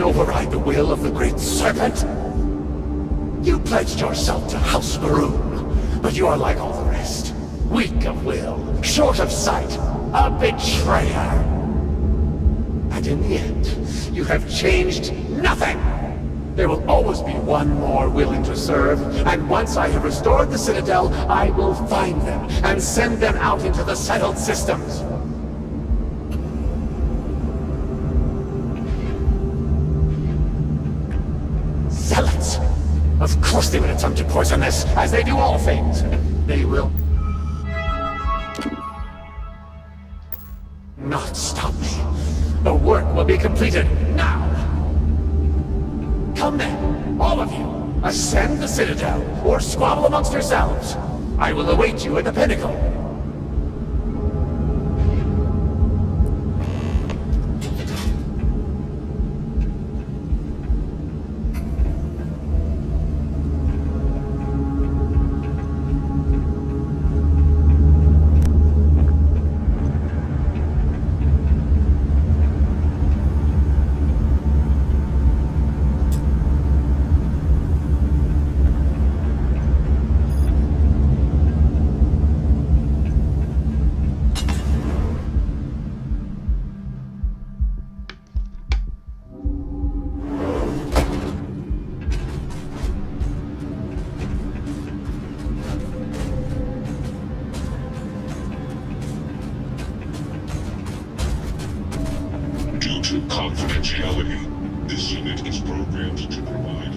Speaker 1: Override the will of the Great Serpent? You pledged yourself to House Varun, but you are like all the rest. Weak of will, short of sight, a betrayer. And in the end, you have changed nothing. There will always be one more willing to serve, and once I have restored the Citadel, I will find them and send them out into the settled systems. Zealots! Of course they would attempt to poison this, as they do all things. They will not stop me. The work will be completed now. Come then, all of you, ascend the Citadel, or squabble amongst yourselves. I will await you at the pinnacle.
Speaker 22: Due to confidentiality, this unit is programmed to provide...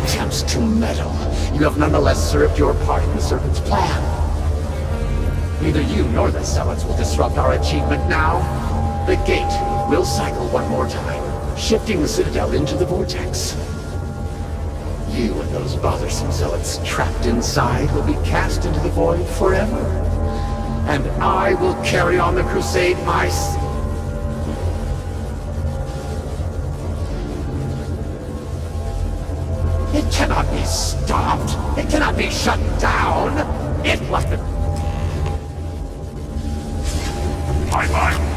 Speaker 1: attempts to meddle, you have nonetheless served your part in the Serpent's plan. Neither you nor the Zealots will disrupt our achievement now. The gate will cycle one more time, shifting the Citadel into the vortex. You and those bothersome Zealots trapped inside will be cast into the void forever. And I will carry on the crusade myself. It cannot be stopped. It cannot be shut down. It left the... Bye-bye.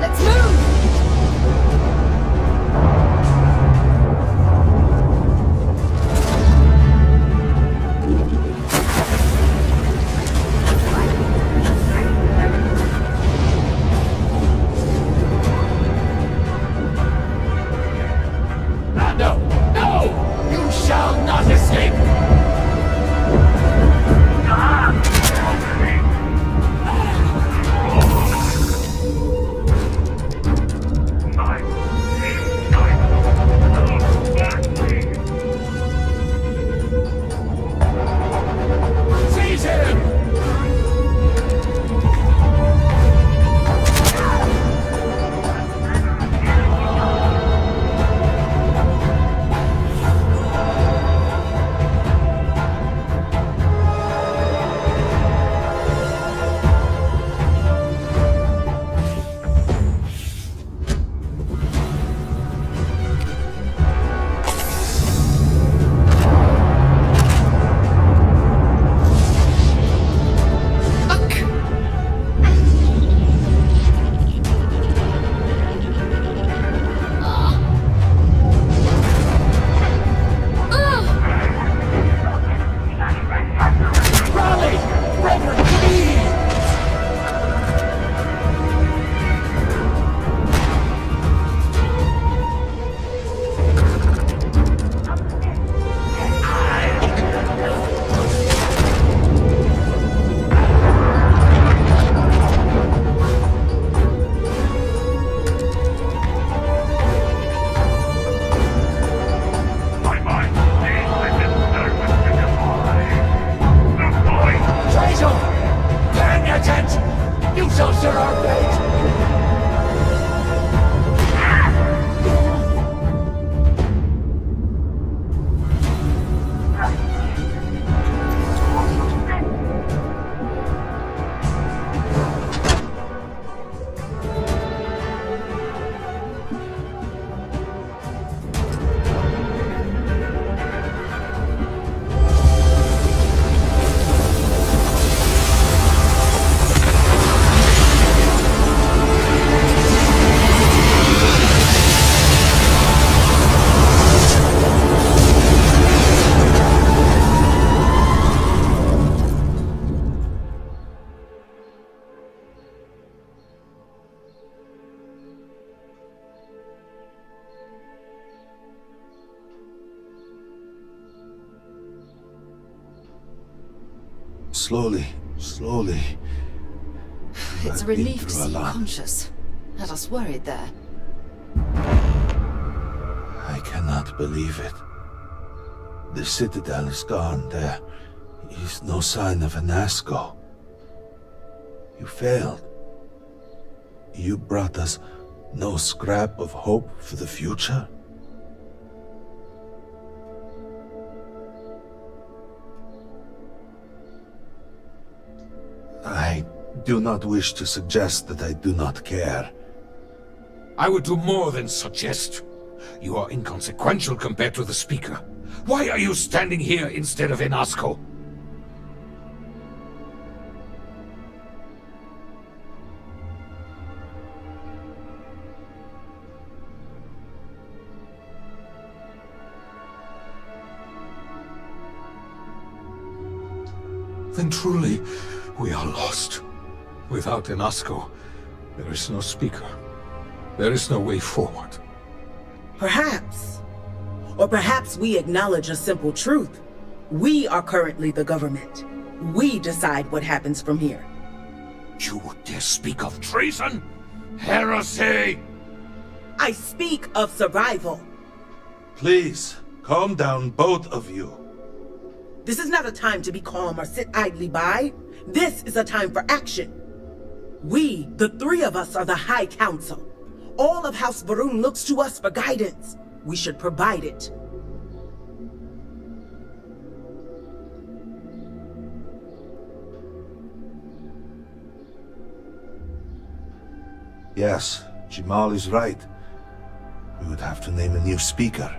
Speaker 13: Let's move!
Speaker 11: Slowly.
Speaker 13: It's a relief to see you conscious. Had us worried there.
Speaker 11: I cannot believe it. The Citadel is gone. There is no sign of Anasco. You failed. You brought us no scrap of hope for the future? I do not wish to suggest that I do not care.
Speaker 10: I would do more than suggest. You are inconsequential compared to the Speaker. Why are you standing here instead of in Asco? Then truly, we are lost. Without Enasco, there is no Speaker. There is no way forward.
Speaker 23: Perhaps. Or perhaps we acknowledge a simple truth. We are currently the government. We decide what happens from here.
Speaker 10: You dare speak of treason? Heresy!
Speaker 23: I speak of survival.
Speaker 11: Please, calm down, both of you.
Speaker 23: This is not a time to be calm or sit idly by. This is a time for action. We, the three of us, are the High Council. All of House Varun looks to us for guidance. We should provide it.
Speaker 11: Yes, Jamal is right. We would have to name a new speaker.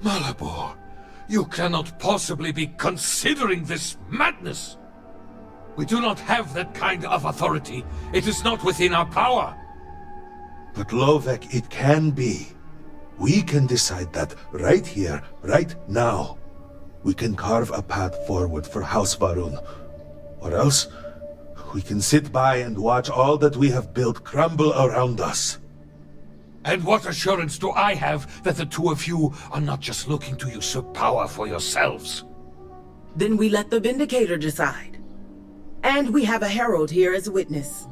Speaker 10: Malabor, you cannot possibly be considering this madness. We do not have that kind of authority. It is not within our power.
Speaker 11: But Lovek, it can be. We can decide that right here, right now. We can carve a path forward for House Varun. Or else, we can sit by and watch all that we have built crumble around us.
Speaker 10: And what assurance do I have that the two of you are not just looking to usurp power for yourselves?
Speaker 23: Then we let the Vindicator decide. And we have a herald here as a witness.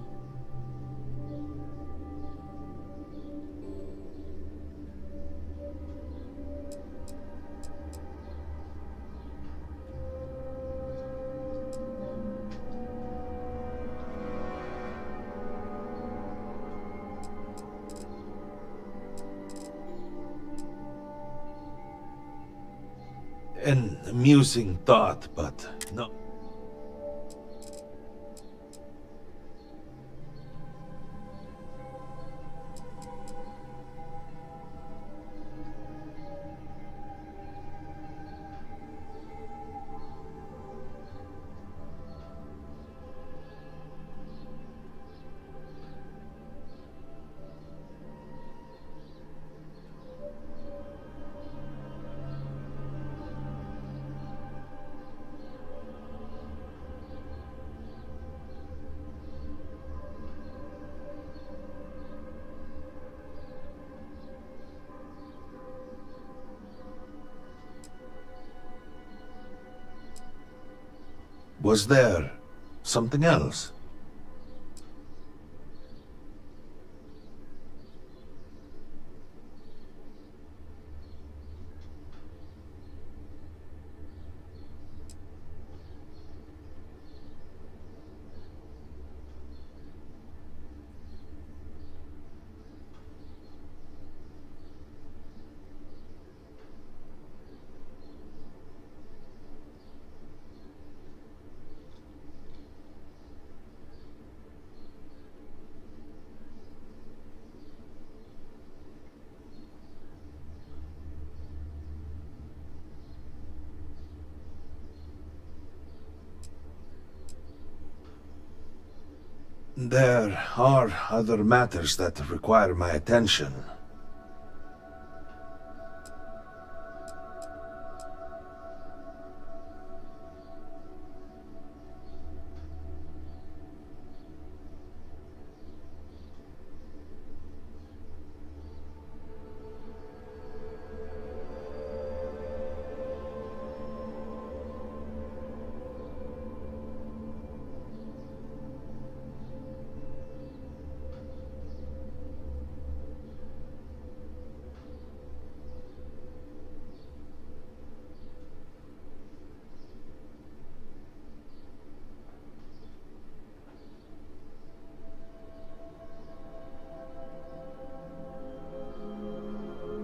Speaker 11: An amusing thought, but no. Was there something else? There are other matters that require my attention.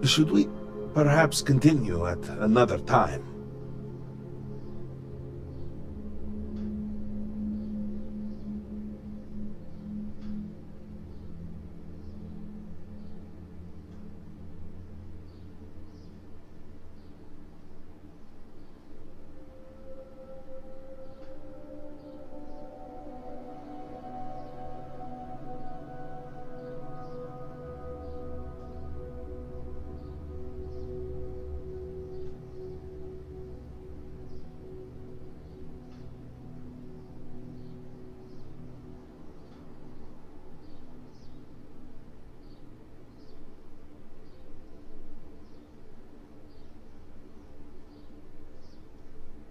Speaker 11: Should we perhaps continue at another time?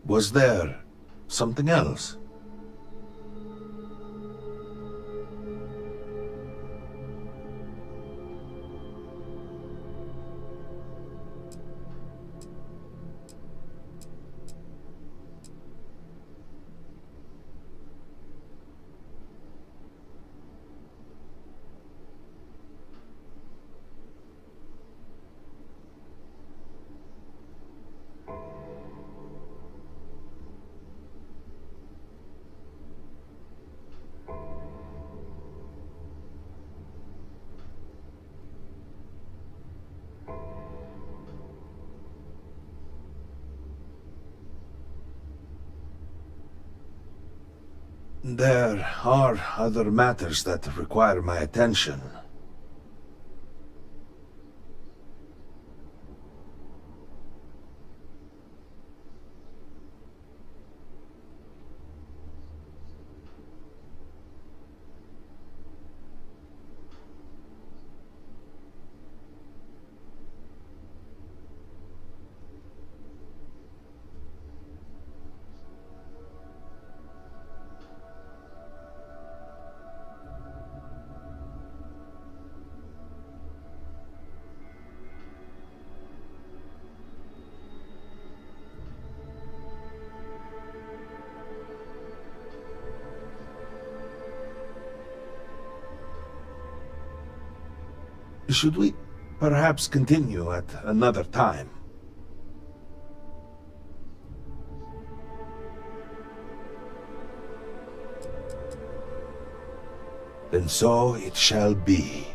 Speaker 11: Was there something else? There are other matters that require my attention. Should we perhaps continue at another time? Then so it shall be.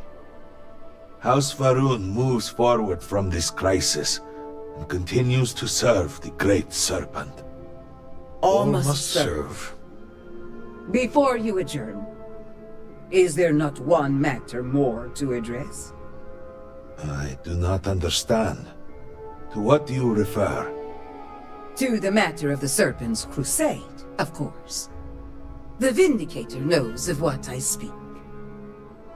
Speaker 11: House Varun moves forward from this crisis and continues to serve the Great Serpent.
Speaker 23: All must serve.
Speaker 12: Before you adjourn, is there not one matter more to address?
Speaker 11: I do not understand. To what do you refer?
Speaker 12: To the matter of the Serpent's crusade, of course. The Vindicator knows of what I speak.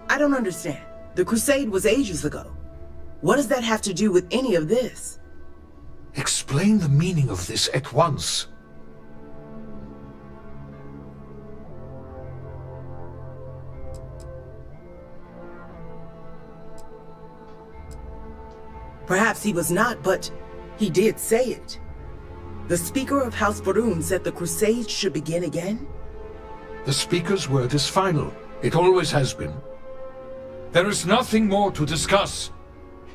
Speaker 23: I don't understand. The crusade was ages ago. What does that have to do with any of this?
Speaker 10: Explain the meaning of this at once.
Speaker 23: Perhaps he was not, but he did say it. The Speaker of House Varun said the crusade should begin again?
Speaker 10: The Speaker's word is final. It always has been. There is nothing more to discuss.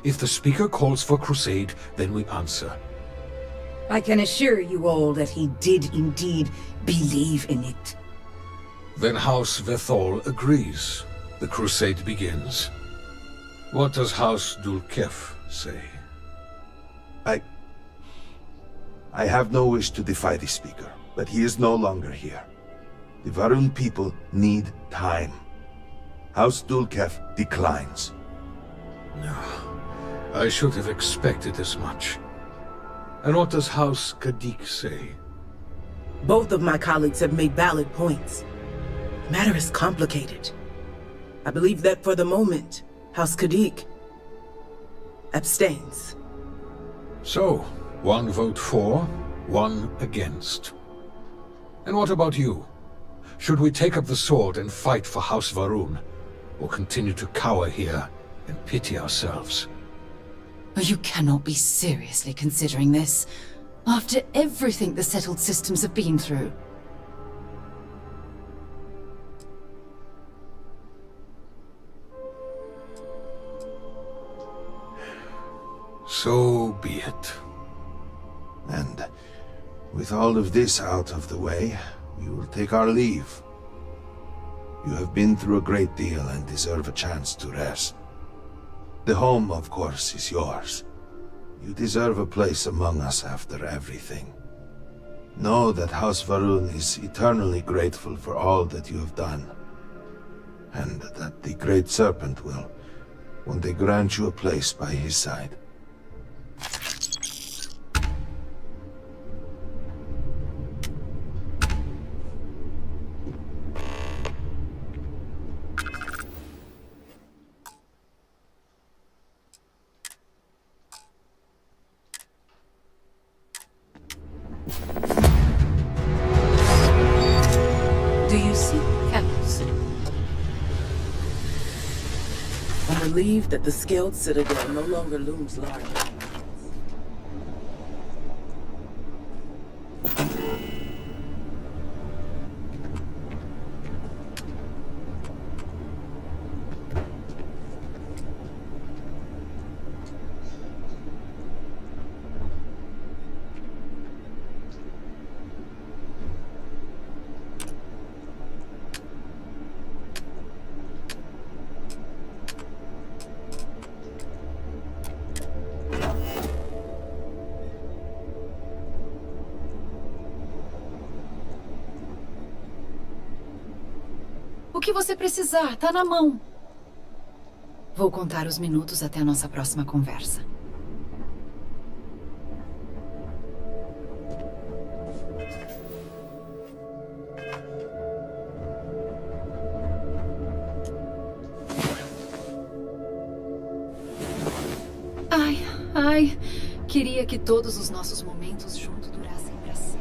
Speaker 10: If the Speaker calls for crusade, then we answer.
Speaker 12: I can assure you all that he did indeed believe in it.
Speaker 10: Then House Vethal agrees. The crusade begins. What does House Dulkef say?
Speaker 11: I have no wish to defy the Speaker, but he is no longer here. The Varun people need time. House Dulkef declines.
Speaker 10: No, I should have expected as much. And what does House Kadik say?
Speaker 23: Both of my colleagues have made valid points. The matter is complicated. I believe that for the moment, House Kadik abstains.
Speaker 10: So, one vote for, one against. And what about you? Should we take up the sword and fight for House Varun, or continue to cower here and pity ourselves?
Speaker 13: You cannot be seriously considering this, after everything the settled systems have been through.
Speaker 10: So be it.
Speaker 11: And with all of this out of the way, we will take our leave. You have been through a great deal and deserve a chance to rest. The home, of course, is yours. You deserve a place among us after everything. Know that House Varun is eternally grateful for all that you have done, and that the Great Serpent will one day grant you a place by his side.
Speaker 12: Do you see Captain?
Speaker 23: I'm relieved that the scaled citadel no longer looms large.
Speaker 13: O que você precisar, tá na mão. Vou contar os minutos até a nossa próxima conversa. Ai, queria que todos os nossos momentos juntos durassem pra sempre.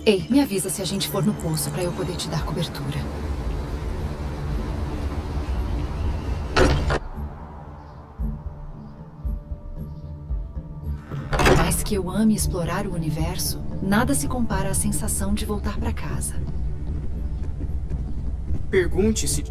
Speaker 13: Ei, me avisa se a gente for no poço pra eu poder te dar cobertura. Por mais que eu ame explorar o universo, nada se compara à sensação de voltar pra casa.
Speaker 9: Pergunte se...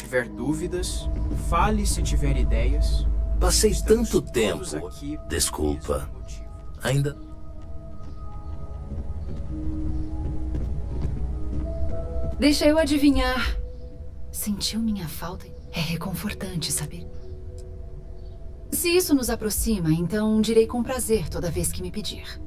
Speaker 9: Se tiver dúvidas, fale se tiver ideias.
Speaker 21: Passei
Speaker 2: Estamos
Speaker 21: tanto
Speaker 2: todos
Speaker 21: tempo.
Speaker 2: aqui por
Speaker 21: Desculpa. Ainda.
Speaker 13: Deixa eu adivinhar. Sentiu minha falta? É reconfortante saber. Se isso nos aproxima, então direi com prazer toda vez que me pedir.